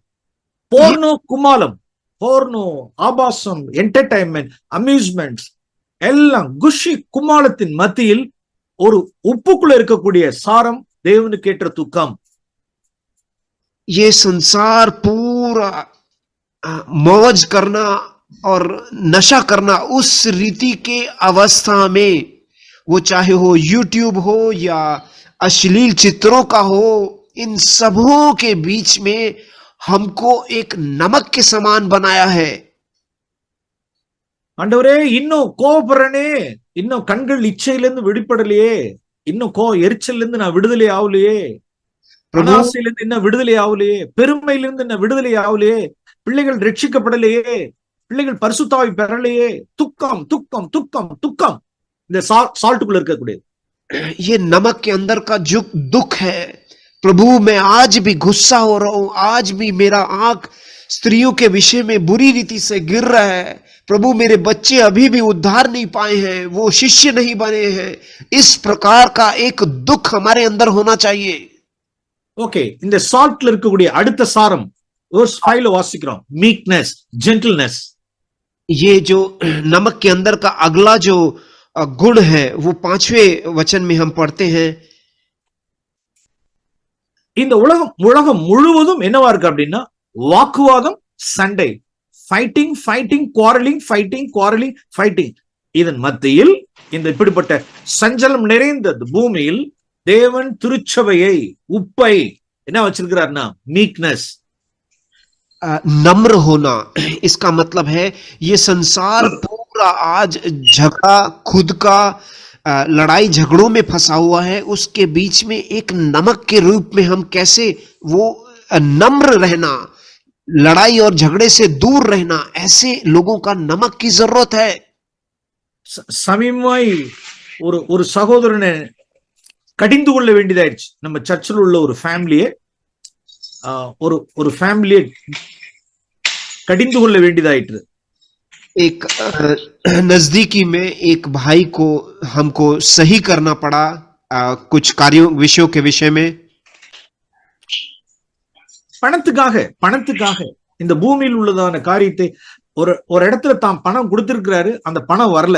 போர்னோ கும்மாளம், போர்னோ, ஆபாசம், என்டர்டைன்மெண்ட், அம்யூஸ்மெண்ட்ஸ் எல்லாம் குஷி கும்மாளத்தின் மத்தியில் ஒரு உப்புக்குள்ள இருக்கக்கூடிய சாரம் தேவனுக்கு ஏற்ற துக்கம். ये संसार पूरा मौज करना और नशा करना उस रीति के अवस्था में, वो चाहे हो यूट्यूब हो या अश्लील चित्रों का हो, इन सबों के बीच में हमको एक नमक के समान बनाया है. ஆண்டவரே, இன்னும் கோபப்படுறனே, இன்னும் கண்கள் இச்சையிலிருந்து விடுபடலையே, இன்னும் எரிச்சலிருந்து நான் விடுதலை ஆகலையே, பிரபுசிலிருந்து இன்னும் விடுதலை ஆகலையே, பெருமையிலிருந்து இன்னும் விடுதலை ஆகலையே, பிள்ளைகள் ரட்சிக்கப்படலையே, பிள்ளைகள் பரிசுத்தாவி பெறலையே, துக்கம் துக்கம் துக்கம் துக்கம். இந்த சால்ட்டுக்குள்ள இருக்கக்கூடிய ये नमक के अंदर का जो दुख है, प्रभु मैं आज भी गुस्सा हो रहा हूं, आज भी मेरा आंख स्त्रियों के विषय में बुरी रीति से गिर रहा है. प्रभु मेरे बच्चे अभी भी उद्धार नहीं पाए हैं, वो शिष्य नहीं बने हैं. इस प्रकार का एक दुख हमारे अंदर होना चाहिए. ஓகே, இந்த சால்ட்ல இருக்கக்கூடிய அடுத்த சாரம் verse 5ல வாசிக்கிறோம். Meekness, gentleness. ये जो नमक के अंदर का अगला जो गुण है, वो 5वें वचन में हम पढ़ते हैं. இந்த உலகம் முழுவதும் என்னவா இருக்கு அப்படின்னா வாக்குவாதம், சண்டை, fighting fighting quarrelling, fighting quarrelling fighting. இதன் மத்தியில் இந்த இப்படிப்பட்ட சஞ்சலம் நிறைந்த பூமியில் தேவன் திருச்சபையை, உப்பை என்ன வச்சிருக்கிறார்னா மீக்னஸ், नम्र होना. इसका मतलब है ये संसार पूरा आज झगड़ा, खुद का लड़ाई झगड़ों में फंसा हुआ है. उसके बीच में एक नमक के रूप में हम कैसे वो नम्र रहना, लड़ाई और झगड़े से दूर रहना, ऐसे लोगों का नमक की जरूरत है. சமீபமாய் ஒரு சகோதரனை கடிந்து கொள்ள வேண்டியதாயிடுச்சு. நம்ம சர்ச்சில் உள்ள ஒரு ஃபேமிலியை ஒரு ஃபேமிலியை கடிந்து கொள்ள வேண்டியதாயிற்று. एक नजदीकी में एक भाई को हमको सही करना पड़ा कुछ कार्यों विषयों के विषय में. பணத்துக்காக இந்த பூமியில் உள்ளதான காரியத்தை ஒரு இடத்துல தான் பணம் கொடுத்திருக்கிறாரு, அந்த பணம் வரல.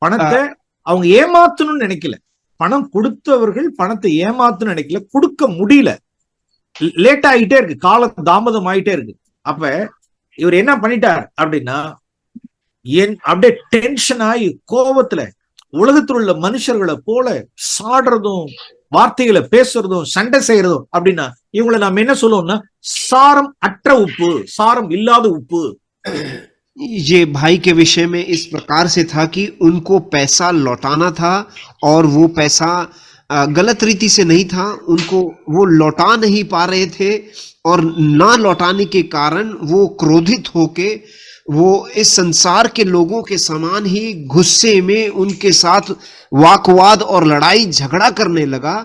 பணத்தை அவங்க ஏமாத்தணும்னு நினைக்கல, பணம் கொடுத்தவர்கள் பணத்தை ஏமாத்தணும்னு நினைக்கல, கொடுக்க முடியல, லேட் ஆகிட்டே இருக்கு, காலம் தாமதம் ஆயிட்டே இருக்கு. அப்ப இவர் என்ன பண்ணிட்டார் அப்படின்னா, அப்படியே டென்ஷன் ஆகி கோபத்துல உலகத்தில் உள்ள மனுஷர்களை போல சாடுறதும், வார்த்தைகளை பேசுறதும், சண்டை செய்யறதும். அப்படின்னா இவங்களை நாம என்ன சொல்லுவோம்னா சாரம் அற்ற உப்பு, சாரம் இல்லாத உப்பு. ये भाई के विषय में इस प्रकार से था कि उनको पैसा लौटाना था और वो पैसा गलत रीति से नहीं था, उनको वो लौटा नहीं पा रहे थे और ना लौटाने के कारण वो क्रोधित होके वो इस संसार के लोगों के समान ही गुस्से में उनके साथ वाकवाद और लड़ाई झगड़ा करने लगा.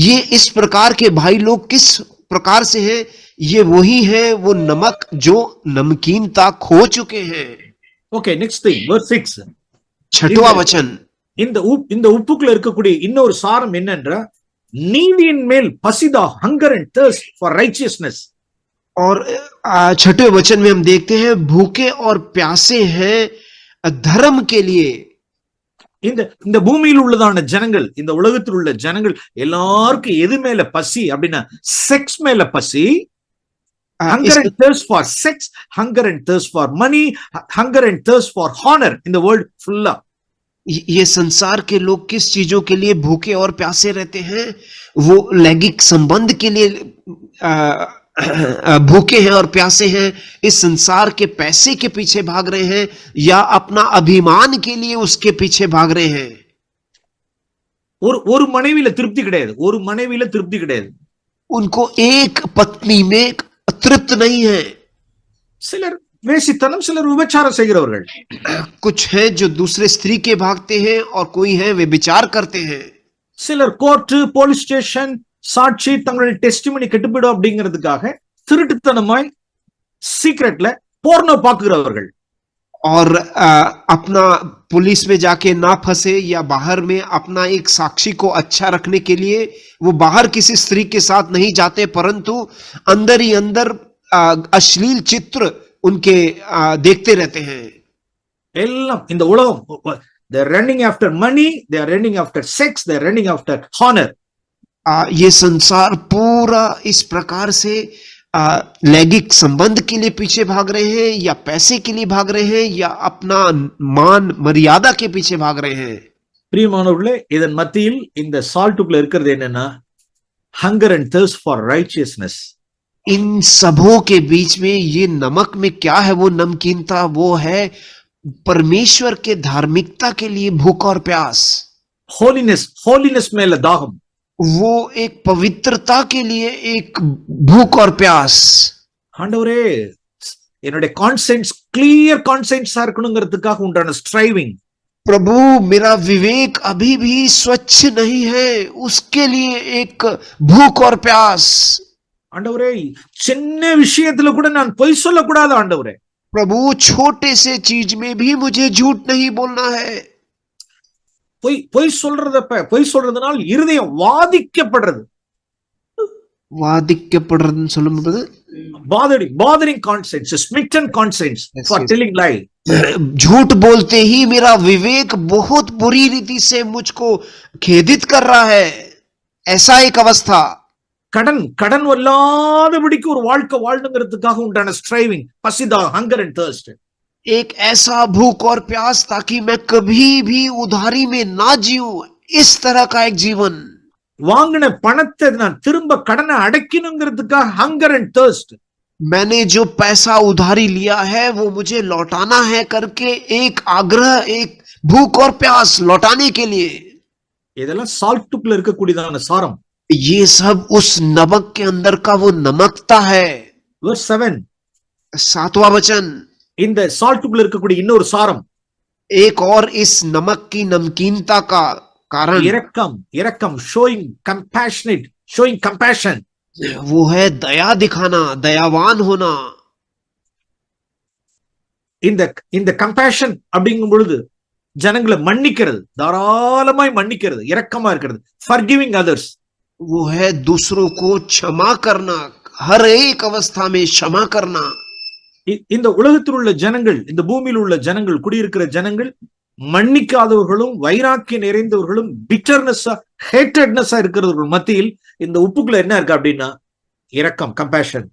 ये इस प्रकार के भाई लोग किस प्रकार से हैं? ये वही है वो नमक जो नमकीनता खो चुके हैं. ओके, नेक्स्ट थिंग, वर्स 6, छठवां वचन. இந்த உப்புக்குள்ள இருக்கக்கூடிய இன்னொரு சாரம் என்னன்னா நீதியின் மேல் பசிதா, hunger and thirst for righteousness. और छठवें वचन में हम देखते हैं भूखे और प्यासे हैं धर्म के लिए. இந்த பூமியில் உள்ளதான ஜனங்கள், இந்த உலகத்தில் உள்ள ஜனங்கள் எல்லாருக்கும் எது மேல பசி அப்படின்னா செக்ஸ் மேல பசி. Hunger and thirst for sex, hunger and thirst for money, hunger and thirst for honor in the world full of. ये संसार के लोग किस चीजों के लिए भूखे और प्यासे रहते हैं? वो लैंगिक संबंध के लिए भूखे हैं और प्यासे हैं, इस संसार के पैसे के पीछे भाग रहे हैं या अपना अभिमान के लिए उसके पीछे भाग रहे हैं. ஒரு மனைவியில திருப்தி கிடையாது, ஒரு மனைவியில திருப்தி கிடையாது. उनको एक पत्नी में तृप्त नहीं है. சிலர் வேசித்தனம், சிலர் விபச்சாரம் செய்கிறவர்கள். कुछ हैं जो दूसरे स्त्री के भागते हैं और कोई है वे विचार करते हैं. சிலர் கோர்ட், போலீஸ் ஸ்டேஷன், சாட்சி, தங்களுடைய டெஸ்டிமனி கெட்டுப்படும் அப்படிங்கிறதுக்காக திருட்டுத்தனமாய் சீக்ரெட்ல போர்னோ பாக்குகிறவர்கள். और अपना पुलिस में जाके ना फंसे या बाहर में अपना एक साक्षी को अच्छा रखने के लिए वो बाहर किसी स्त्री के साथ नहीं जाते, परंतु अंदर ही अंदर अश्लील चित्र उनके देखते रहते हैं। எல்லாம் இந்த உலகம், they are running after money, they are running after sex, they are running after honor. ये संसार पूरा इस प्रकार से लैंगिक संबंध के लिए पीछे भाग रहे हैं, या पैसे के लिए भाग रहे हैं, या अपना मान मर्यादा के पीछे भाग रहे हैं। பிரியமானவர்களே, இதன் மத்தியில் இந்த சால்ட்டுக்குள்ள இருக்கிறது என்னன்னா, hunger and thirst for righteousness. इन सबों के बीच में ये नमक में क्या है? वो नमकीनता, वो है परमेश्वर के धार्मिकता के लिए भूख और प्यास। holiness மேல தாகம், वो एक पवित्रता के लिए एक भूख और प्यास। ஆண்டவரே என்னுடைய கான்சென்ஸ் கிளியர் கான்சென்ஸா இருக்கணுங்கிறதுக்காக உண்டான ஸ்ட்ரைவிங்। प्रभु मेरा विवेक अभी भी स्वच्छ नहीं है, उसके लिए एक भूख और प्यास। ஆண்டவரே சின்ன விஷயத்துல கூட நான் பொய் சொல்லக்கூடாது ஆண்டவரே। प्रभु छोटे से चीज में भी मुझे झूठ नहीं बोलना है। பொய் சொல்றதுனால் இருதயம் வாதிக்கப்படுறது। வாதிக்கப்படுறதுன்னு சொல்லும்போது bothering conscience, smitten conscience for telling lie. झूठ बोलते ही मेरा विवेक बहुत बुरी रीति से मुझको खेदित कर रहा है, ऐसा एक अवस्था। கடன் வல்லாதபடிக்கு ஒரு வாழ்க்கை வாழணுங்கிறதுக்காக உண்டான ஸ்ட்ரைவிங், பசிதா, ஹங்கர் அண்ட் தர்ஸ்ட்। एक ऐसा भूख और प्यास ताकि मैं कभी भी उधारी में ना जीऊं, इस तरह का एक जीवन। வாங்கின பணத்தை நான் திரும்ப கடனை அடைக்கணுங்கிறதுக்காக ஹங்கர் அண்ட் தர்ஸ்ட்। मैंने जो पैसा उधारी लिया है वो मुझे लौटाना है करके एक आग्रह, एक भूख और प्यास लौटाने के लिए। இதெல்லாம் சால்ட்டுக்குள்ள இருக்கக்கூடியதான சாரம்। ये सब उस नमक के अंदर का वो नमकता है। verse 7, 7वां वचन, இந்த சால்ட்டுக்குள்ள இருக்கக்கூடிய இன்னொரு சாரம், एक और इस नमक की नमकीनता का कारण இரக்கம், showing compassion, वो है दया दिखाना, दयावान होना। இந்த கம்பேஷன் அப்படிங்கும் பொழுது ஜனங்களை மன்னிக்கிறது, தாராளமாய் மன்னிக்கிறது, இரக்கமா இருக்கிறது, forgiving others. वो है दूसरों को क्षमा करना, हर एक अवस्था में क्षमा करना। இந்த உலகத்தில் உள்ள ஜனங்கள், இந்த பூமியில் உள்ள ஜனங்கள், குடியிருக்கிற ஜனங்கள் மன்னிக்காதவர்களும் வைராக்கியம் நிறைந்தவர்களும் பிட்டர்னஸா, ஹேட்டட்னஸா இருக்கிறவர்கள் மத்தியில் இந்த உப்புக்குள்ள என்ன இருக்கு அப்படின்னா இரக்கம், கம்பேஷன்।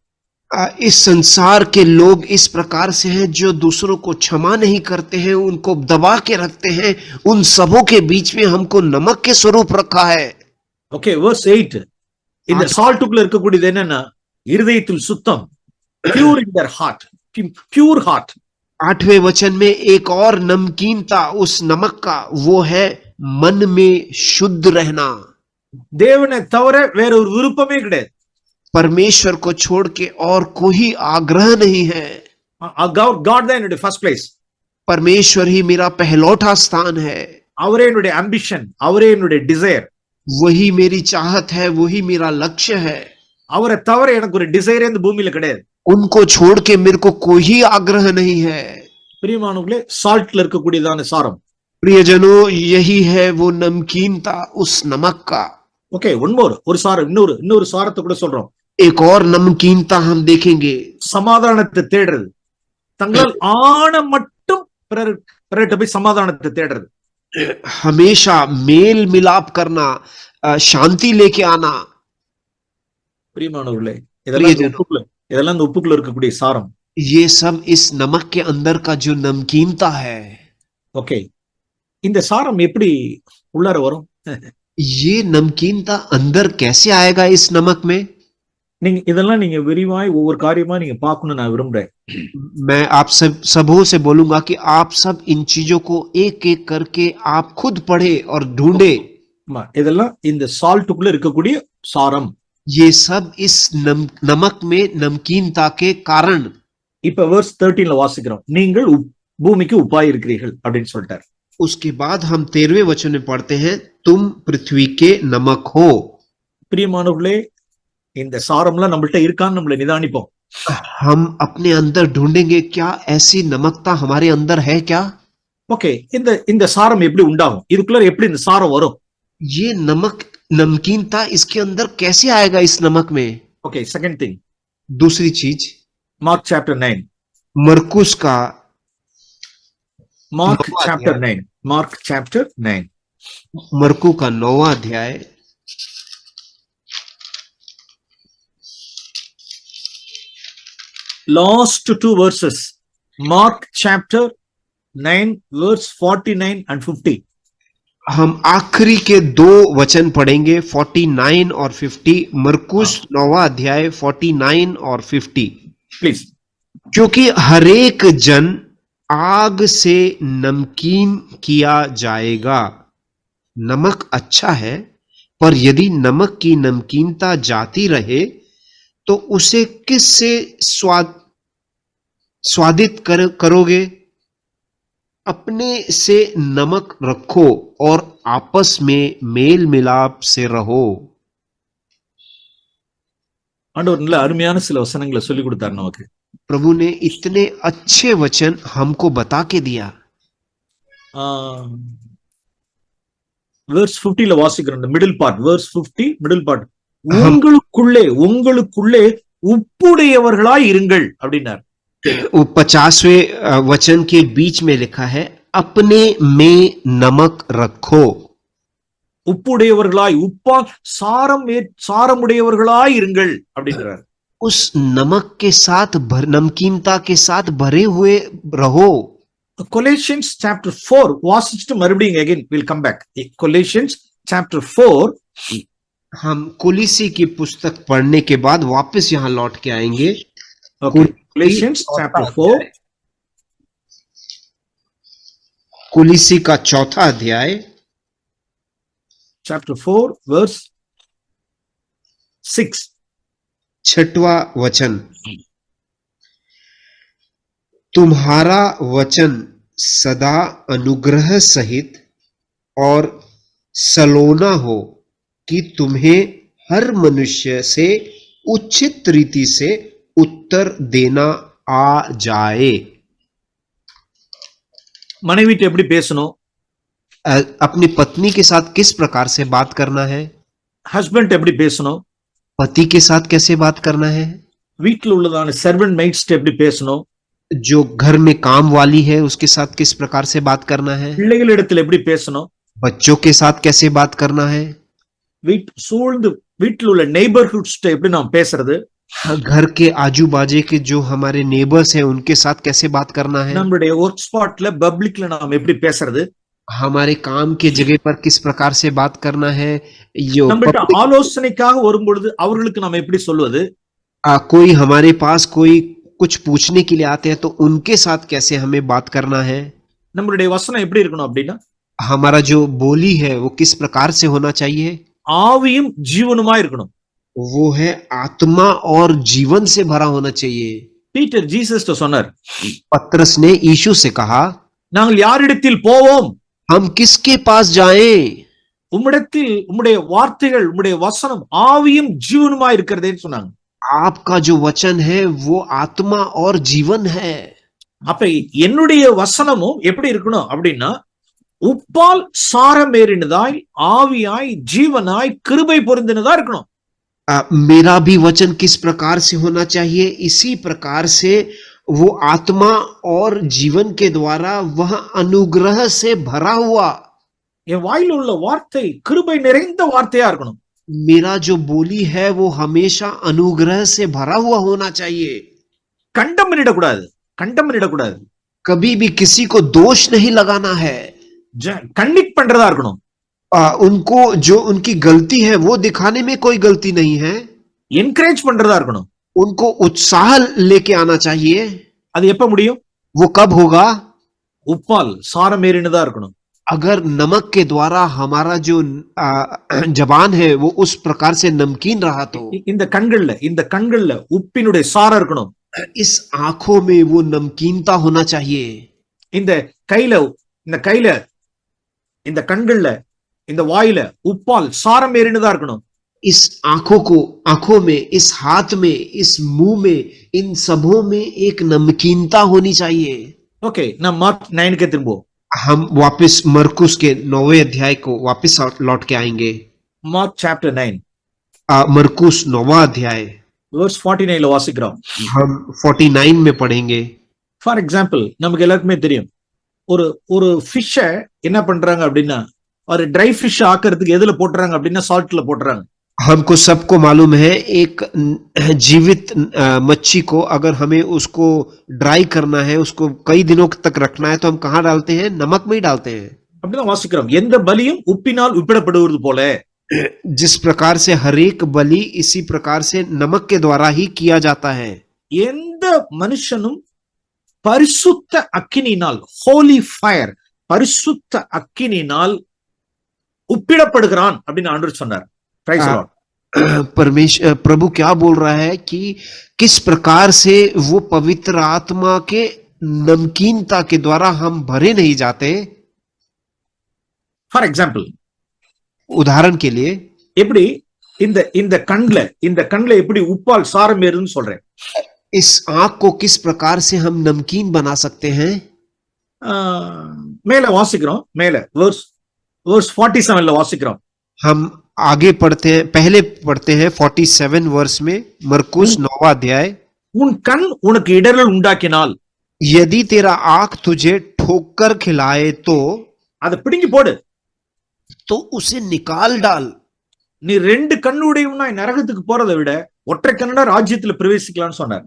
इस संसार के लोग इस प्रकार से हैं जो दूसरों को क्षमा नहीं करते हैं, उनको दबा के रखते हैं। उन सबों के बीच में हमको नमक के स्वरूप रखा है। ஓகே, verse 8, இந்த சால்ட்டுக்குள்ள இருக்கக்கூடியது என்னன்னா இருதயத்தில் சுத்தம், pure in their heart, pure heart। 8वें वचन में एक और नमकीनता उस नमक का, वो है मन में शुद्ध रहना। தேவனை தவிர வேற ஒரு விருப்பமே கிடையாது। परमेश्वर को छोड़ के और कोई आग्रह नहीं है। God தான் என்னுடைய first place, परमेश्वर ही मेरा पहलौठा स्थान है। அவரே என்னுடைய ambition, அவரே என்னுடைய desire, वही मेरी चाहत है, वही मेरा लक्ष्य है। அவரை தவிர எனக்கு ஒரு டிசைரே இந்த பூமியில கிடையாது। उनको छोड़ के मेरे को कोई आग्रह नहीं है। பிரியமானவர்களே, சால்ட்ல இருக்கக்கூடியதான சாரம்। प्रियजनों, यही है वो नमकीनता उस नमक का। ஓகே, ஒரு சாரம், இன்னொரு சாரத்தை கூட சொல்றோம்। एक और नमकीनता हम देखेंगे, சமாதானத்தை தேடுறது, தங்களால் ஆன மட்டும் பிறர்கிட்ட போய் சமாதானத்தை தேடுறது, हमेशा मेल मिलाप करना, शांति लेके आना। பிரியமானவர்களே, இதெல்லாம் இந்த உப்புக்குள்ள இருக்கக்கூடிய சாரம்। ये सब इस नमक के अंदर का जो नमकीनता है। ஓகே, இந்த சாரம் எப்படி உள்ளார வரும்? ये नमकीनता अंदर कैसे आएगा इस नमक में? இதெல்லாம் நீங்க விரிவாய் ஒவ்வொரு காரியமா நீங்க பார்க்கணும்னு நான் விரும்புறேன்। मैं आप सबों से बोलूंगा कि आप सब इन चीजों को एक एक करके आप खुद पढ़े और ढूंढे। இதெல்லாம் இந்த சால்ட்டுக்குள்ள இருக்கக்கூடிய சாரம்। ये सब इस नमक में नमकीनता के कारण। இப்ப verse 13ல வாசிக்கிறோம், நீங்கள் பூமிக்கு உப்பாய் இருக்கிறீர்கள் அப்படின்னு சொல்லிட்டார்। उसके बाद हम 13वें वचन में पढ़ते हैं, तुम पृथ्वी के नमक हो। பிரியமானவர்களே, இந்த சாரம்லாம் நம்மள்ட்ட இருக்கான்னு நம்மள நிதானிப்போம்। हम अपने अंदर ढूंढेंगे क्या ऐसी नमकता हमारे अंदर है क्या? ஓகே, இந்த இந்த சாரம் எப்படி உண்டாகும், இதுக்குள்ள எப்படி இந்த சாரம் வரும்? ये नमक नमकीनता इसके अंदर कैसे आएगा इस नमक में? ஓகே, செகண்ட் திங், दूसरी चीज, மார்க் சாப்டர் 9, मरकुस का மார்க் नौवां சாப்டர் अध्याय, 9, மார்க் சாப்டர் 9. मरकू का 9वां अध्याय, Last two verses, Mark chapter 9 verse 49 and 50. हम आखिरी के 2 वचन पढ़ेंगे 49 और 50, मरकुस 9वां अध्याय 49 और 50. Please. क्योंकि हरेक जन आग से नमकीन किया जाएगा. नमक अच्छा है, पर यदि नमक की नमकीनता जाती रहे तो उसे किससे स्वादित करोगे? अपने से नमक रखो और आपस में मेल मिलाप से रहो. ஆண்டவர் நல்ல அருமையான சில வசனங்களை சொல்லி கொடுத்தார் நமக்கு. प्रभु ने इतने अच्छे वचन हमको बता के दिया. verse 50ல வாசிக்கிறோம், middle part, verse 50 middle part. உங்களுக்குள்ளே உப்புடையவர்களாய் இருங்கள் அப்படின்னார். 50वें वचन के बीच में लिखा है, अपने में नमक रखो. உப்புடையவர்களாய், உப்பால் சாரமுடையவர்களாய் இருங்கள் அப்படின்றார். उस नमक के साथ नमकीनता के साथ भरे हुए रहो. Colossians chapter 4 வாசிச்சுட்டு மறுபடியும் again we'll come back. Colossians chapter 4, हम कुलिसी की पुस्तक पढ़ने के बाद वापस यहां लौट के आएंगे. okay, Colossians chapter 4, कुलिसी का 4था अध्याय, chapter 4 verse 6. 6वां वचन. तुम्हारा वचन सदा अनुग्रह सहित और सलोना हो कि तुम्हें हर मनुष्य से उचित रीति से उत्तर देना आ जाए. மனைவிட்ட எப்படி பேசணும், अपनी पत्नी के साथ किस प्रकार से बात करना है, ஹஸ்பண்ட் எப்படி பேசணும், पति के साथ कैसे बात करना है, வீட்டில் உள்ளதான சர்வெண்ட் மைட்ஸ்ட எப்படி பேசணும், जो घर में काम वाली है उसके साथ किस प्रकार से बात करना है, பிள்ளைகளிடத்தில் எப்படி பேசணும், बच्चों के साथ कैसे बात करना है, வீட்டில் உள்ள நெய்பர்ஹுட்ஸ்ட எப்படி நாம் பேசுறது, घर के आजू बाजू के जो हमारे नेबर्स हैं उनके साथ कैसे बात करना है, நம்மளுடைய ஒர்க் ஸ்பாட்ல பப்ளிக்ல நாம் எப்படி பேசுறது, हमारे काम के जगह पर किस प्रकार से बात करना है, जो நம்மகிட்ட ஆலோசனைக்காக வரும்பொழுது அவர்களுக்கு நாம் எப்படி சொல்வது, कोई हमारे पास कोई कुछ पूछने के लिए आते हैं तो उनके साथ कैसे हमें बात करना है, நம்மளுடைய வசனம் எப்படி இருக்கணும் அப்படின்னா, हमारा जो बोली है वो किस प्रकार से होना चाहिए, ஆவியும் ஜீவனுமா இருக்கணும். वो है आत्मा और जीवन से भरा होना चाहिए. பீட்டர் ஜீசஸ்ட சொன்னார், पतरस ने यीशु से कहा, நாங்கள் யாரிடத்தில் போவோம், हम किसके पास जाएं, உம்மிடத்தில் உம்முடைய வார்த்தைகள், உம்முடைய வசனம் ஆவியும் ஜீவனுமா இருக்கிறதேன்னு சொன்னாங்க. आपका जो वचन है वो आत्मा और जीवन है. அப்ப என்னுடைய வசனமும் எப்படி இருக்கணும் அப்படின்னா, உப்பால் சாரமேறினதாய், ஆவியாய், ஜீவனாய், கிருபை பொருந்தினதா இருக்கணும். मेरा भी वचन किस प्रकार से होना चाहिए, इसी प्रकार से वो आत्मा और जीवन के द्वारा वह अनुग्रह से भरा हुआ. என் வாயில உள்ள வார்த்தை கிருபை நிறைந்த வார்த்தையா இருக்கணும். मेरा जो बोली है वो हमेशा अनुग्रह से भरा हुआ होना चाहिए. கண்டம் பண்ணிடக்கூடாது, கண்டம் பண்ணிடக்கூடாது. कभी भी किसी को दोष नहीं लगाना है. கன்னிக் பண்றதா இருக்கணும். उनको जो उनकी गलती है वो दिखाने में कोई गलती नहीं है. என்கரேஜ் பண்றதா இருக்கணும். उनको उत्साह लेके आना चाहिए. அது எப்ப முடியும்? वो कब होगा? உப்பால் சாரமேறினதா இருக்கணும். अगर नमक के द्वारा हमारा जो जबान है वो उस प्रकार से नमकीन रहा तो இந்த கண்கள்ல உப்பினுடைய சாரம் இருக்கணும். इस आंखों में वो नमकीनता होना चाहिए. இந்த கையில இந்த கண்கள்ல இந்த வாயில உப்பால் சாரம் ஏறினதா இருக்கணும். इस आंखों में, इस हाथ में, इस मुंह में, इन सबों में एक नमकीनता होनी चाहिए। ஓகே, நான் மார்க் 9க்கு திரும்புவோம். हम वापस मरकुस के 9वें अध्याय को वापस लौट के आएंगे। மார்க் சாப்டர் 9 मरकुस 9वां अध्याय verse 49ல வாசிக்கிறோம். हम 49 में पढ़ेंगे। ஃபார் எக்ஸாம்பிள், நமக்கு எல்லாருக்குமே தெரியும், ஒரு ஒரு ஃபிஷ்ஷ என்ன பண்றாங்க அப்படின்னா, ஒரு ட்ரை ஃபிஷ் ஆக்கிறதுக்கு எதுல போட்டுறாங்க அப்படின்னா சால்ட்ல போட்டுறாங்க. हमको सबको मालूम है एक जीवित मच्छी को अगर हमें उसको ड्राई करना है, उसको कई दिनों तक रखना है, तो हम कहाँ डालते हैं? नमक में ही डालते हैं। அப்படிதான் வாசிக்கிறோம். எந்த பலியும் உப்பினால் உப்பிடப்படுவது போல, जिस प्रकार से हरेक बलि इसी प्रकार से नमक के द्वारा ही किया जाता है। எந்த மனுஷனும் பரிசுத்த அக்கினியினால், ஹோலி ஃபயர், பரிசுத்த அக்கினியினால் உப்பிடப்படுகிறான் அப்படின்னு ஆண்டவர் சொன்னார். Praise the Lord. परमेश्वर प्रभु क्या बोल रहा है कि किस प्रकार से वो पवित्र आत्मा के नमकीनता के द्वारा हम भरे नहीं जाते। ஃபார் எக்ஸாம்பிள், उदाहरण के लिए எப்படி இந்த இந்த கண்ல எப்படி உப்பால் சாரம் ஏறுதுன்னு சொல்றேன். इस आंख को किस प्रकार से हम नमकीन बना सकते हैं। மேல வாசிக்கிறோம், மேல verse 47ல வாசிக்கிறோம். हम आगे पढ़ते हैं, पहले पढ़ते हैं 47 वर्ष में, मरकुस 9वां अध्याय। உன் கண் உனக்கு இடரல் உண்டாக்கினால், यदि तेरा आंख तुझे ठोकर खिलाए அதை பிடுங்கி போடு, तो उसे निकाल डाल। நீ ரெண்டு கண்ணுடையவனாய் நரகத்துக்கு போறதை விட ஒற்றை கண்ணா ராஜ்யத்துல பிரவேசிக்கலாம்னு சொன்னார்.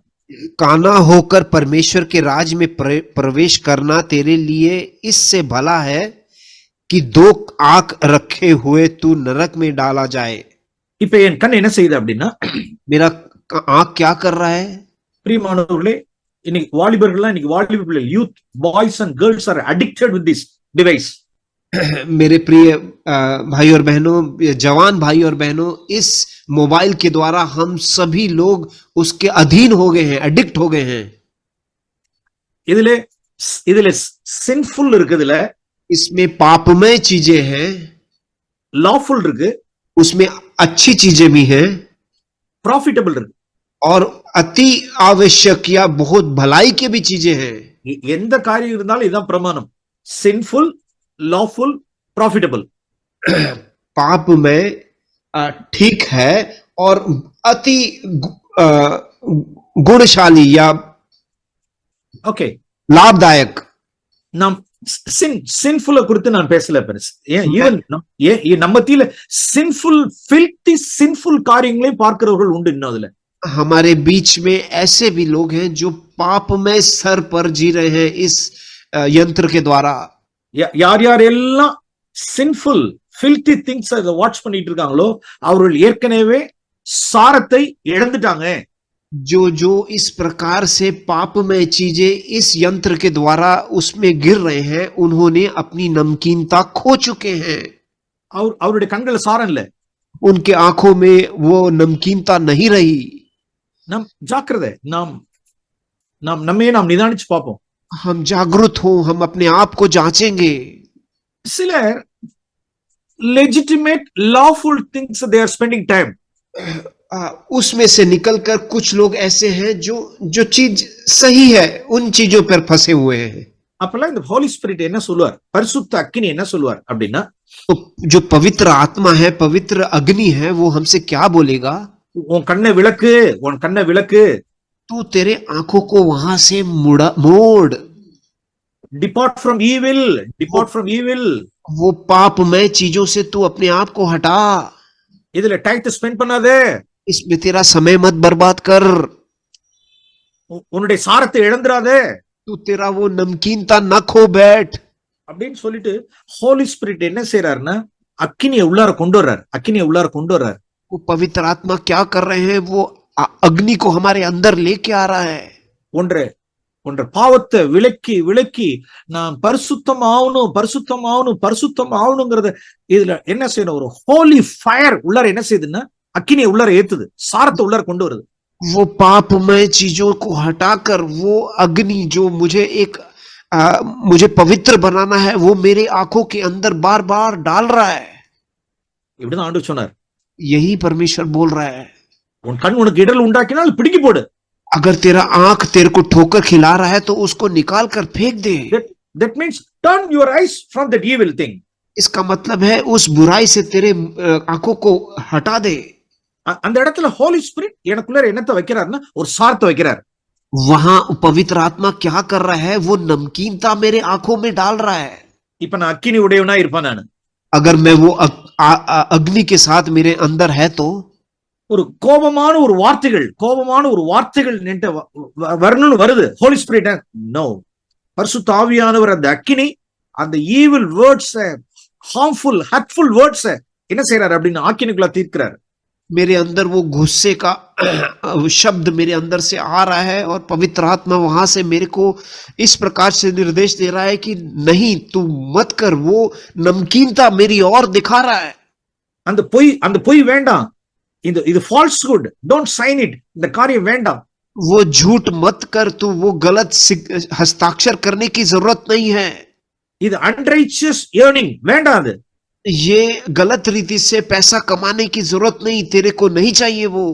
काना होकर परमेश्वर के राज में प्रवेश करना तेरे लिए इससे भला है कि दो आंख रखे हुए तू नरक में डाला जाए। இப்ப என் கண் என்ன செய்யுது அப்படின்னா, मेरा आंख क्या कर रहा है? பிரியமானவர்களே, இன்னைக்கு வாலிபர்கள்லாம், இன்னைக்கு வாலிப பிள்ளைகள், youth boys and girls are addicted with this device. मेरे प्रिय भाई और बहनों, जवान भाई और बहनों, इस मोबाइल के द्वारा हम सभी लोग उसके अधीन हो गए हैं, एडिक्ट हो गए हैं। இதுல சின்ஃபுல் இருக்குதுல, इसमें पापमय चीजें हैं, லாஃபுல் இருக்கு, उसमें अच्छी चीजें भी हैं, ப்ராஃபிட்டபிள் இருக்கு. और अति आवश्यक या बहुत भलाई की भी चीजें हैं। எந்த காரியம் இருந்தாலும் இதான் பிரமாணம், சின்ஃபுல், लॉफुल, प्रॉफिटेबल। पाप में ठीक है और अति गुणशाली या ஓகே, लाभदायक। நாம் சின்ஃபுல்ல குறித்து நான் பேசல பெருசு. ஏன் ஈவன் நம்ம மத்தியில சின்ஃபுல், ஃபில்தி சின்ஃபுல் காரியங்களையும் பார்க்கிறவர்கள் உண்டு. இன்னும் அதுல हमारे बीच में ऐसे भी लोग हैं जो पाप में सर पर जी रहे हैं इस यंत्र के द्वारा। யார் யார் எல்லாம் சின்ஃபுல் ஃபில்தி திங்ஸ் வாட்ச் பண்ணிட்டு இருக்காங்களோ அவர்கள் ஏற்கனவே சாரத்தை இழந்துட்டாங்க. जो जो इस प्रकार से पाप में चीजें इस यंत्र के द्वारा उसमें गिर रहे हैं, उन्होंने अपनी नमकीनता खो चुके हैं। அவருடைய கண்கள சாரம் இல்ல, उनके आंखों में वो नमकीनता नहीं रही। நாம் ஜாக்கிரதை, நாம் நிதானிச்சு பார்ப்போம். हम जागरूक हो, हम अपने आप को जांचेंगे। சிலர் legitimate lawful things they are spending time, उसमें से निकलकर कुछ लोग ऐसे हैं जो चीज सही है उन चीजों पर फंसे हुए हैं। அப்பெல்லாம் இந்த ஹோலி ஸ்பிரிட் என்ன சொல்லுவார், பரிசுத்த அக்கினி என்ன சொல்லுவார் அப்படின்னா, तो जो पवित्र आत्मा है, पवित्र अग्नि है, वो हमसे क्या बोलेगा? உன் கண்ணை விளக்கு, तू तेरे आंखों को वहां से मोड़, डिपार्ट फ्रॉम ईविल, वो पापमय चीजों से तू अपने आप को हटा। இதுல டைம் ஸ்பெண்ட் பண்ணாதே, इसमें तेरा समय मत बर्बाद कर, உன்னுடைய சாரத்தை இழந்துராதே, तू तेरा वो नमकीनता न खो बैठ அப்படின்னு சொல்லிட்டு ஹோலி ஸ்பிரிட் என்ன செய்யறாருன்னா அக்கினியை உள்ளார கொண்டு வர்றார். वो पवित्र आत्मा क्या कर रहे हैं? वो अग्नि को हमारे अंदर लेके आ रहा है। ஒன்ற பாவத்தை விலக்கி நான் பரிசுத்தம் ஆகணுங்கிறத இதுல என்ன செய்யணும், ஒரு ஹோலி ஃபயர் உள்ளார என்ன செய்யுதுன்னா அக்கினியை உள்ளார ஏத்துது, சாரத்தை உள்ளார கொண்டு வருது. वो पापमय चीजों को हटाकर वो अग्नि जो मुझे पवित्र बनाना है, वो मेरे आंखों के अंदर बार बार डाल रहा है। இப்படிதான் ஆண்டவர் சொன்னார். यही परमेश्वर बोल रहा है। உன் கண் உனக்கு இடல் உண்டாக்கினால் பிடுங்கி போடு. अगर तेरा आंख तेरे को ठोकर खिला रहा है तो उसको निकाल कर फेंक दे। That means turn your eyes from that evil thing. इसका मतलब है उस बुराई से तेरे आंखों को हटा दे। அந்த இடத்துல ஹோலி ஸ்பிரிட் எனக்குள்ள என்னத்தை வைக்கிறாருன்னா ஒரு சாரத்தை வைக்கிறார். वहां पवित्र आत्मा क्या कर रहा है? वो नमकीनता मेरे आंखों में डाल रहा है। இப்ப நான் அக்கினி உடையவனா இருப்பேன் நானு. अगर मैं वो अग्नि के साथ मेरे अंदर है तो ஒரு கோபமான ஒரு வார்த்தைகள் நின்று வரணும்னு வருது. ஹோலி ஸ்பிரிட் நோ, பரிசுத்த ஆவியானவர் அந்த அக்கினி அந்த evil words, harmful hurtful words என்ன செய்யறாரு அப்படின்னு ஆக்கினிக்குள்ள தீர்க்கிறார். मेरे अंदर वो गुस्से का शब्द मेरे अंदर से आ रहा है और पवित्र आत्मा वहां से मेरे को इस प्रकार से निर्देश दे रहा है कि नहीं, तू मत कर। वो नमकीनता मेरी ओर दिखा रहा है। அந்த பொய் வேண்டாம், இது ஃபால்ஸ்ஹுட், டோன்ட் சைன் இட், இந்த காரியம் வேண்டாம். वो झूठ मत कर, तू वो गलत हस्ताक्षर करने की जरूरत नहीं है। இது அன்ரைச்சியஸ் ஏர்னிங் வேண்டாம், அது ये गलत रीति से पैसा कमाने की जरूरत नहीं, तेरे को नहीं चाहिए वो।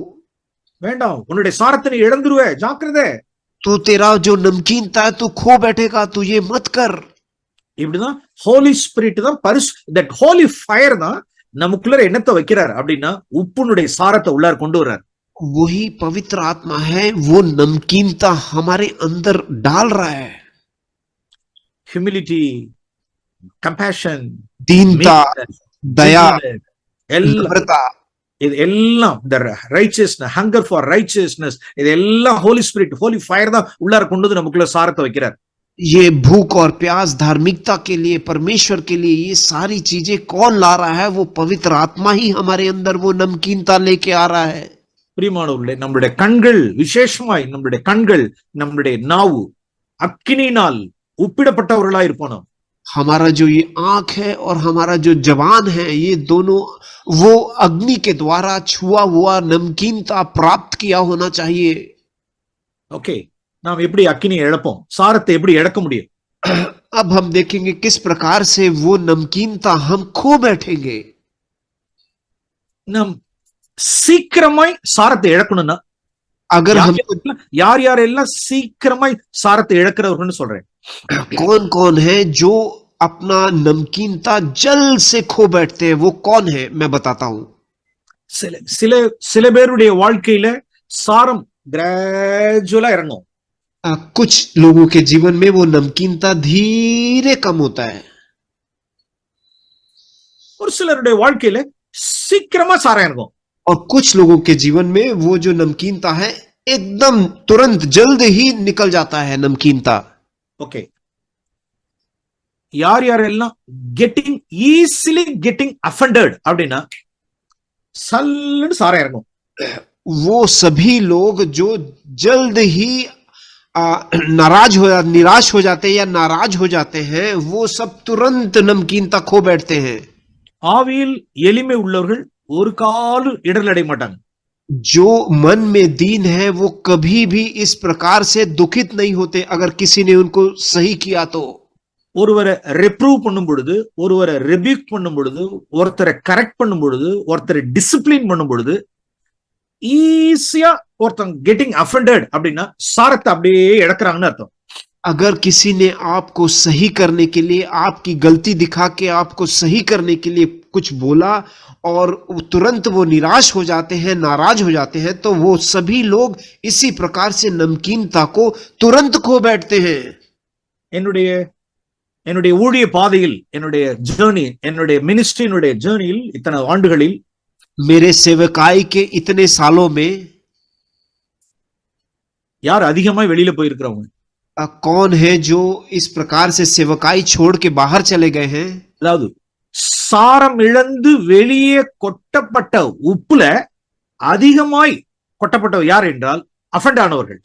வேண்டாம், உன்னுடைய சாரத்தை நீ இழந்துருவே, ஜாக்கிரதை. तू तेरा जो नमकीनता है तू खो बैठेगा, तू ये मत कर। இப்படிதான் ஹோலி ஸ்பிரிட் தான் தட் ஹோலி ஃபயர் தான் நமக்குள்ள என்னத்தை வைக்கிறார் அப்படின்னா உப்புனுடைய சாரத்தை உள்ளார் கொண்டு வர்றார். वही पवित्र आत्मा है, वो नमकीनता हमारे अंदर डाल रहा है। ஹியூமிலிட்டி, கம்பேஷன், दीनता, दया, नम्रता, இதெல்லாம் the righteousness, hunger for righteousness, இதெல்லாம் ஹோலி ஸ்பிரிட், ஹோலி ஃபயர் தான் உள்ளார கொண்டு வந்து நமக்குள்ள சாரத்தை வைக்கிறார். ये भूख और प्यास धार्मिकता के लिए, परमेश्वर के लिए, ये सारी चीजें कौन ला रहा है? वो पवित्र आत्मा ही हमारे अंदर वो नमकीनता लेके आ रहा है। பிரியமானவர்களே, நம்மளுடைய கண்கள், விசேஷமாய் நம்மளுடைய கண்கள், நம்மளுடைய நாவு அக்கினியினால் உப்பிடப்பட்டவர்களா இருப்போம். நாம் हमारा जो ये आंख है और हमारा जो जवान है, ये दोनों वो अग्नि के द्वारा छुआ हुआ नमकीनता प्राप्त किया होना चाहिए। ஓகே, நாம் எப்படி அக்கினியை இழப்போம், சாரத்தை எப்படி இழக்க முடியும்? अब हम देखेंगे किस प्रकार से वो नमकीनता हम खो बैठेंगे। நாம் சீக்கிரமாய் சாரத்தை இழக்கணும்னா अगर हम யார் யாரெல்லாம் சீக்கிரமாய் சாரத்தை இழக்கிறவர்கள்னு சொல்றேன். कौन कौन है जो अपना नमकीनता जल्द से खो बैठते हैं, वो कौन है? मैं बताता हूं। சில பேருடைய வாழ்க்கையில சாரம் கிராஜுவலா இறங்கும். कुछ लोगों के जीवन में वो नमकीनता धीरे कम होता है। ஒரு சிலருடைய வாழ்க்கையில சீக்கிரமா சாரம் இறங்கும். और कुछ लोगों के जीवन में वो जो नमकीनता है एकदम तुरंत जल्द ही निकल जाता है नमकीनता। ஓகே, யார் யாரெல்லாம் ஈஸிலி கெட்டிங் அஃபெண்டட் அப்படின்னா சல்லுன்னு சாரம் இறங்கும். वो सभी लोग जो जल्द ही निराश हो जाते हैं या नाराज हो जाते हैं, वो सब तुरंत नमकीनता खो बैठते हैं। ஆவியில் எளிமை உள்ளவர்கள் ஒரு காலும் இடர்ல அடைய மாட்டாங்க. जो मन में दीन है वो कभी भी इस प्रकार से दुखित नहीं होते अगर किसी ने उनको सही किया तो। ஒருவரை ரெப்ரூவ் பண்ணும் பொழுது, ஒருவரை ரெபியூக் பண்ணும் பொழுது, ஒருத்தரை கரெக்ட் பண்ணும் பொழுது, ஒருத்தரை டிசிப்ளின் பண்ணும் பொழுது ஈஸியா ஒருத்தன் கெட்டிங் அஃபெண்டட் அப்படின்னா சாரத்தை அப்படியே இழக்கிறாங்கன்னு அர்த்தம். अगर किसी ने आपको सही करने के लिए, आपकी गलती दिखा के आपको सही करने के लिए कुछ बोला और तुरंत वो निराश हो जाते हैं, नाराज हो जाते हैं, तो वो सभी लोग इसी प्रकार से नमकीनता को तुरंत खो बैठते हैं। என்னுடைய ஊழிய பாதையில், என்னுடைய ஜர்னி, என்னுடைய மினிஸ்ட்ரியினுடைய ஜர்னியில், இத்தனை ஆண்டுகளில், मेरे सेवकाई के इतने सालों में யார் அதிகமாய் வெளியில போயிருக்கிறவங்க? कौन है जो इस प्रकार से सेवकाई छोड़ के बाहर चले गए हैं? அதாவது சாரம் இழந்து வெளியே கொட்டப்பட்ட உப்புல அதிகமாய் கொட்டப்பட்டவர் யார் என்றால் அஃபெண்ட் ஆனவர்கள்.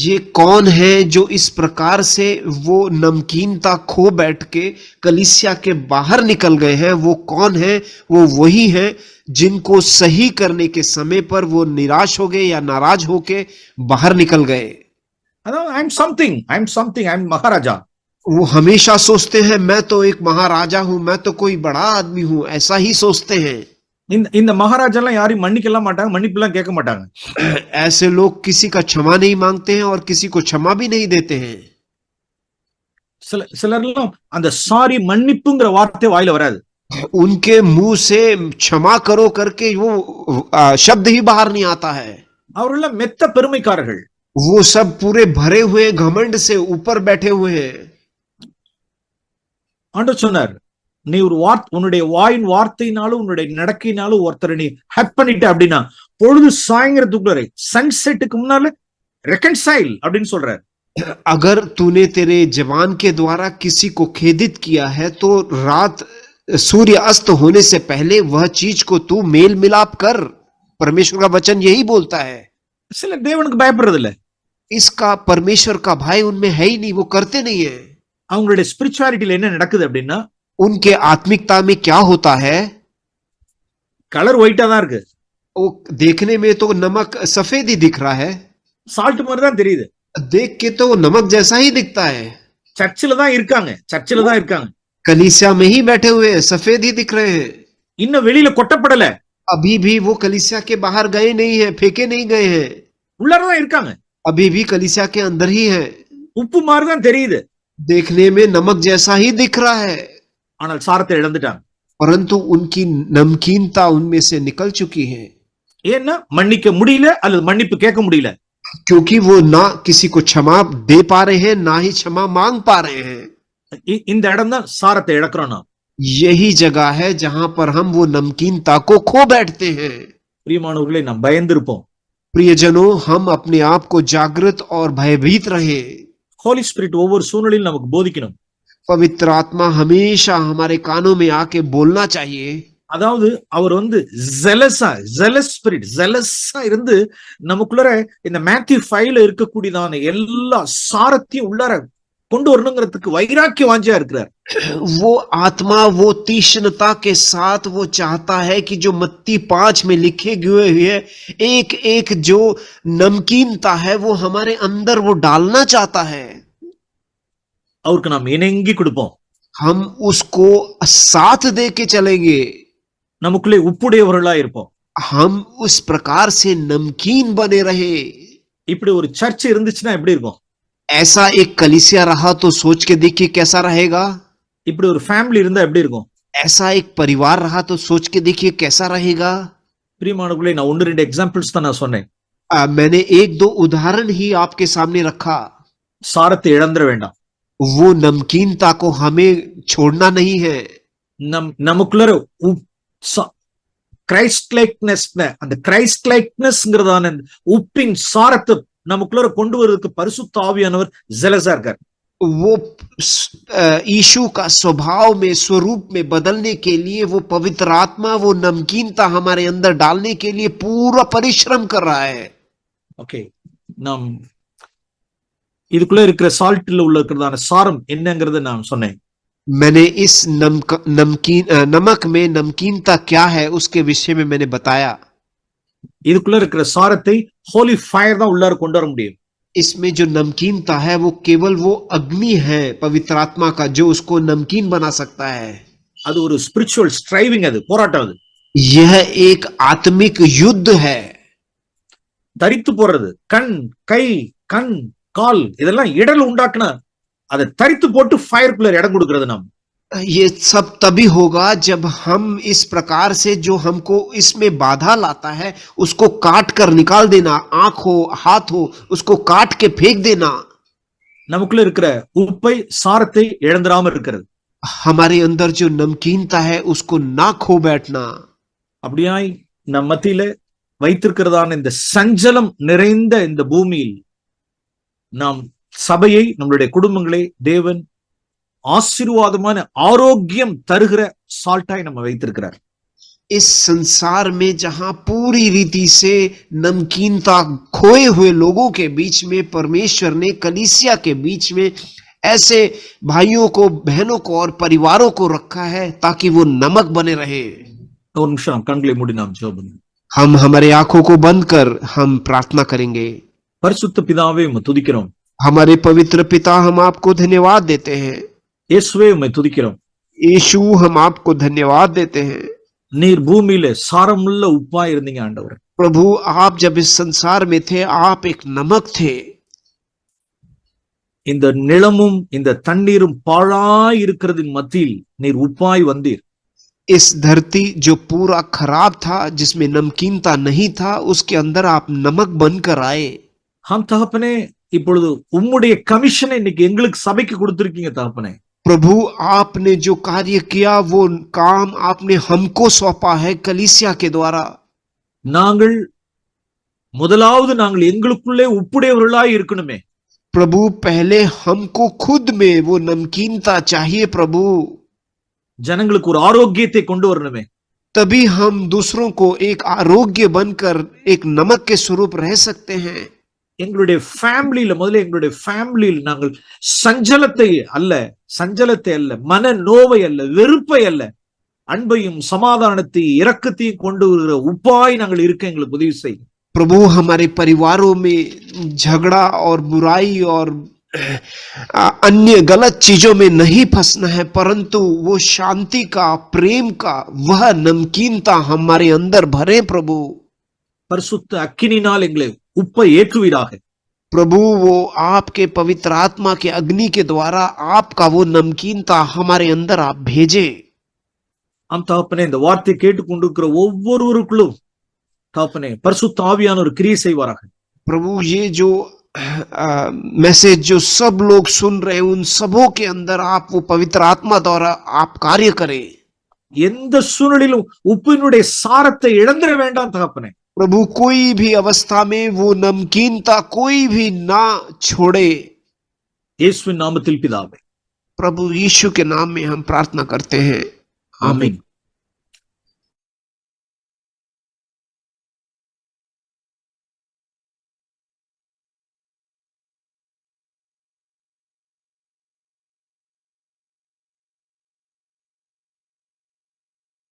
ये कौन है जो इस प्रकार से वो नमकीनता खो बैठ के कलीसिया के बाहर निकल गए हैं? वो कौन है? वो वही है जिनको सही करने के समय पर वो निराश हो गए या नाराज होके बाहर निकल गए। I am something, I am Maharaja. वो हमेशा सोचते हैं मैं तो एक महाराजा हूं, मैं तो कोई बड़ा आदमी हूं, ऐसा ही सोचते हैं। இந்த மகாராஜா எல்லாம் யாரையும் மன்னிக்கலாம் மாட்டாங்க, மன்னிப்பு எல்லாம் கேட்க மாட்டாங்க. ऐसे लोग किसी का क्षमा नहीं मांगते हैं और किसी को क्षमा भी नहीं देते हैं. சிலர்லாம் அந்த சாரி மன்னிப்புங்கிற வார்த்தை வாயில வராது. उनके मुंह से क्षमा करो करके वो शब्द ही बाहर नहीं आता है. அவர்கள் மெத்த பெருமைக்காரர்கள். वो सब पूरे भरे हुए घमंड से ऊपर बैठे हुए हैं. ஆண்டவர் சொன்னார், நீ ஒரு உன்னுடைய வாயின் வார்த்தையினாலும் உன்னுடைய நடக்கையினாலும் ஒருத்தரை நீ ஹர்ட் பண்ணிட்ட அப்படின்னா பொழுது சாயங்கிறதுக்குள்ள சன்செட்டுக்கு முன்னால ரெக்கன்சைல் அப்படின்னு சொல்றாரு. अगर तूने तेरे जवान के द्वारा किसी को खेदित किया है तो रात सूर्य अस्त होने से पहले वह चीज को तू मेल मिलाप कर. परमेश्वर का वचन यही बोलता है. சில தேவனுக்கு பயப்படுறது இல்ல. इसका परमेश्वर का भय उनमें है ही नहीं, वो करते नहीं है. அவங்களுடைய ஸ்பிரிச்சுவாலிட்டியில என்ன நடக்குது அப்படின்னா, उनके आत्मिकता में क्या होता है, கலர் ஒயிட்டா தான் இருக்கு. वो देखने में तो नमक सफेद ही दिख रहा है, சால்ட் மாதிரி தான் தெரியுது. देख के तो नमक जैसा ही दिखता है. சர்ச்சில் தான் இருக்காங்க. कलीसिया में ही बैठे हुए हैं, सफेद ही दिख रहे हैं. இன்னும் வெளியில கொட்டப்படல. अभी भी वो कलीसिया के बाहर गए नहीं है, फेंके नहीं गए हैं, உள்ளாரதான் இருக்காங்க. अभी भी कलीसिया के अंदर ही है. உப்பு மாதிரி தான் தெரியுது. देखने में नमक जैसा ही दिख रहा है, ஆனால் சாரத்தை இழந்துட்டாங்க. परंतु उनकी नमकीनता उनमें से निकल चुकी है. ஏன்னா மன்னிக்க முடியல அல்லது மன்னிப்பு கேட்க முடியல. क्योंकि वो ना किसी को क्षमा दे पा रहे हैं, ना ही क्षमा मांग पा रहे हैं. இந்த இடம் தான் சாரத்தை இழக்கிறோம் நாம். यही जगह है जहां पर हम वो नमकीनता को खो बैठते हैं. பிரியமானவர்களே, நாம் பயந்திருப்போம். प्रियजनों, हम अपने आप को जागृत और भयभीत रहे. ஹோலி ஸ்பிரிட் ஒவ்வொரு சூழ்நிலையிலும் நமக்கு போதிக்கணும். पवित्र आत्मा हमेशा हमारे कानों में आके बोलना चाहिए. அதாவது அவர் ஜெலஸ் ஸ்பிரிட் ஜெலஸா இருந்து நமக்குள்ள இந்த மேத்யூ 5ல இருக்கக்கூடியதான எல்லா சாரத்தையும் உள்ளார கொண்டு வரணுங்கிறதுக்கு வைராக்கிய வாஞ்சியா இருக்கிறார். वो आत्मा वो तीक्ष्णता के साथ वो चाहता है कि जो मत्ती 5 में लिखे हुए एक एक जो नमकीनता है वो हमारे अंदर वो डालना चाहता है. அவருக்கு நாம் இணங்கி கொடுப்போம். हम उसको साथ दे के चलेंगे. நமக்குள்ளே உப்புடையவர்களா இருப்போம். हम उस प्रकार से नमकीन बने रहे. இப்படி ஒரு சர்ச் இருந்துச்சுன்னா எப்படி இருக்கும்? ऐसा एक कलीसिया रहा तो सोच के देखिए कैसा रहेगा. இப்படி ஒரு ஃபேமிலி இருந்தா எப்படி இருக்கும்? ऐसा एक परिवार रहा तो सोच के देखिए कैसा रहेगा. பிரியமானவர்களே, நான் 1-2 எக்ஸாம்பிள்ஸ் தான் நான் சொன்னேன். मैंने 1-2 उदाहरण ही आपके सामने रखा. சாரத்தை இழந்துட வேண்டாம். वो नमकीनता को हमें छोड़ना नहीं है. நமக்குள்ள கிரைஸ்ட் லைக்னஸ், அந்த கிரைஸ்ட் லைக்னஸ்ங்கிறதான உப்பின் சாரத்தை நமக்குள்ள கொண்டு வருவதற்கு பரிசுத்த ஆவியானவர் ஜெலஸா இருக்கார். वो यीशु का स्वभाव में स्वरूप में बदलने के लिए वो पवित्र आत्मा वो नमकीनता हमारे अंदर डालने के लिए पूरा परिश्रम कर रहा है. ஓகே, நாம் இதுக்குள்ள இருக்கிற சால்ட்ல உள்ள இருக்கிறதான சாரம் என்னங்கறத நான் சொன்னேன். मैंने इस नमक में नमकीनता क्या है उसके विषय में मैंने बताया. இதுக்குள்ள இருக்கிற சாரத்தை ஹோலி ஃபயர் தான் உள்ளார கொண்டு வர முடியும். इसमें जो नमकीनता है वो केवल वो अग्नि है पवित्र आत्मा का जो उसको नमकीन बना सकता है. அது ஒரு ஸ்பிரிச்சுவல் ஸ்ட்ரைவிங், அது போராட்டம். அது यह एक आत्मिक युद्ध है. தரித்து போறது, கண் கை கண் கால் இதெல்லாம் இடல் உண்டாக்குனா அதை தரித்து போட்டு ஃபயர்க்குள்ள இடம் கொடுக்கிறது. நாம் ये सब तभी होगा जब हम इस प्रकार से जो हमको इसमें बाधा लाता है उसको काट कर निकाल देना. आंख हो हाथ हो उसको काट के फेंक देना. நமக்குள்ள இருக்கிற உப்பை சாரத்தை இழந்துராம இருக்கிறது. हमारे अंदर जो नमकीनता है उसको ना खो बैठना. அப்படியாய் நம் மத்தியில வைத்திருக்கிறதான இந்த சஞ்சலம் நிறைந்த இந்த பூமியில் நாம் சபையை, நம்மளுடைய குடும்பங்களை தேவன் ஆசீர்வாதமான ஆரோக்கியம் தருகிற சால்ட்டாய் நம்ம வைத்திருக்கிறார். इस संसार में जहां पूरी रीति से नमकीनता खोए हुए लोगों के बीच में परमेश्वर ने कलीसिया के बीच में ऐसे भाइयों को, बहनों को और परिवारों को रखा है ताकि वो नमक बने रहे. ஒரு நிமிஷம் கண்களை மூடி நாம் ஜெபம் பண்ணுவோம். हम हमारे आंखों को बंद कर हम प्रार्थना करेंगे. பரிசுத்த பிதாவே, உம்மை துதிக்கிறோம். हमारे पवित्र पिता, हम आपको धन्यवाद देते हैं. இயேசுவே, உம்மை துதிக்கிறோம். यीशु, हम आपको धन्यवाद देते हैं. நீர் பூமியில சாரமுள்ள உப்பா இருந்தீங்க ஆண்டவர். प्रभु आप जब इस संसार में थे आप एक नमक थे. இந்த நிலமும் இந்த தண்ணீரும் பாழாய் இருக்கிறதின் மத்தியில் நீர் உப்பாய் வந்தீர். इस धरती जो पूरा खराब था, जिसमें नमकीनता नहीं था, उसके अंदर आप नमक बनकर आए. ஆம் தகப்பனே, இப்பொழுது உம்முடைய கமிஷனை இன்னைக்கு எங்களுக்கு சபைக்கு கொடுத்திருக்கீங்க தகப்பனே. प्रभु आपने जो कार्य किया वो काम आपने हमको सौंपा है कलीसिया के द्वारा. நாங்கள் முதலாவது நாங்கள் எங்களுக்குள்ளே உப்புடையவர்களாய் இருக்கணுமே. प्रभु पहले हमको खुद में वो नमकीनता चाहिए प्रभु. ஜனங்களுக்கு ஒரு ஆரோக்கியத்தை கொண்டு வரணுமே. तभी हम दूसरों को एक आरोग्य बनकर एक नमक के स्वरूप रह सकते हैं. எங்களுடைய ஃபேமிலியில முதல்ல எங்களுடைய ஃபேமிலியில் நாங்கள் சஞ்சலத்தை அல்ல, மன நோவை அல்ல, வெறுப்பை அல்ல, அன்பையும் சமாதானத்தையும் இரக்கத்தையும் கொண்டு வருகிற உப்பாய் நாங்கள் இருக்க எங்களுக்கு உதவி செய்யும். प्रभु हमारे परिवारों में झगड़ा और बुराई और अन्य गलत चीजों में नहीं फंसना है, परंतु वो शांति का, प्रेम का, वह नमकीनता हमारे अंदर भरे प्रभु. பரிசுத்த அக்கினினால் எங்களை உப்பை ஏற்றுவீராக. प्रभु वो आपके पवित्र आत्मा के अग्नि के द्वारा आपका वो नमकीनता हमारे अंदर आप भेजे. ஆம் தகப்பனே, இந்த வார்த்தை கேட்டுக்கொண்டிருக்கிற ஒவ்வொருவருக்குள்ளும் தகப்பனே பரிசுத்த ஆவியான ஒரு கிரியை செய்வாராக. प्रभु ये जो मैसेज जो सब लोग सुन रहे हैं उन सबों के अंदर आप वो पवित्र आत्मा द्वारा आप कार्य करें. எந்த சூழ்நிலையிலும் உப்பினுடைய சாரத்தை இழந்திட வேண்டாம் தகப்பனே. प्रभु कोई भी अवस्था में वो नमकीनता कोई भी ना छोड़े. இயேசுவின் நாமத்தில் பிதாவே. प्रभु यीशु के नाम में हम प्रार्थना करते हैं. ஆமென்.